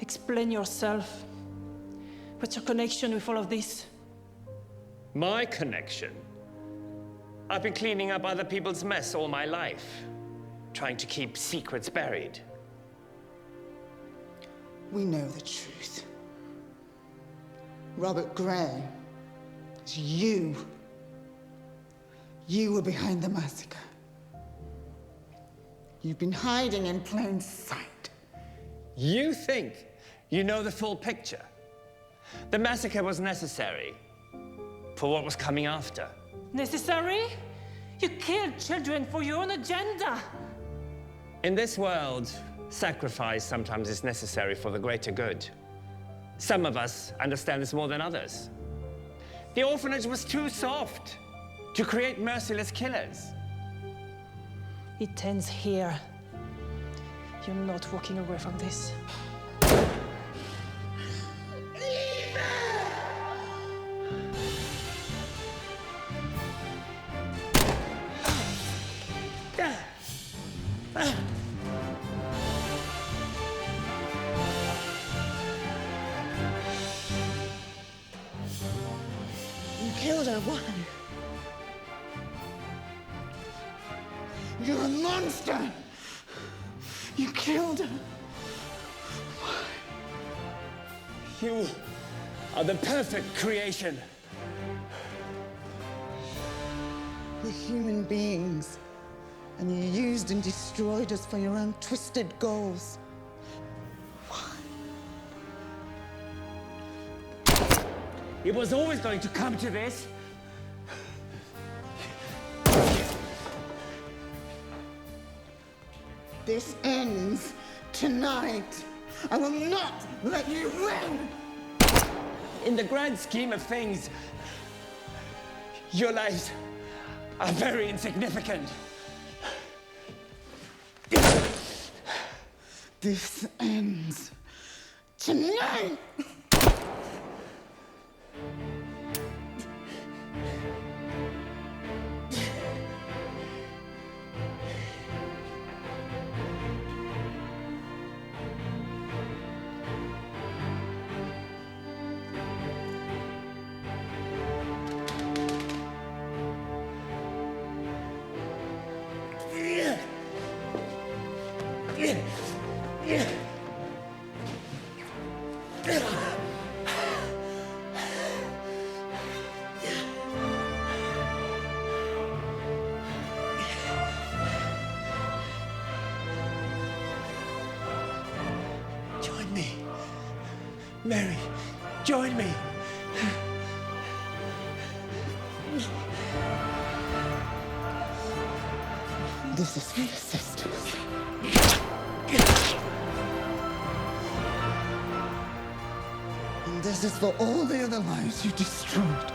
Explain yourself. What's your connection with all of this? My connection? I've been cleaning up other people's mess all my life, trying to keep secrets buried. We know the truth. Robert Gray, it's you. You were behind the massacre. You've been hiding in plain sight. You think you know the full picture? The massacre was necessary for what was coming after. Necessary? You killed children for your own agenda. In this world, sacrifice sometimes is necessary for the greater good. Some of us understand this more than others. The orphanage was too soft to create merciless killers. It ends here. You're not walking away from this. You killed her, why? You're a monster! You killed her! You are the perfect creation. We're human beings, and you used and destroyed us for your own twisted goals. It was always going to come to this. This ends tonight. I will not let you win! In the grand scheme of things, your lives are very insignificant. This ends tonight! Join me. Mary, join me. This is for your sisters. And this is for all the other lives you destroyed.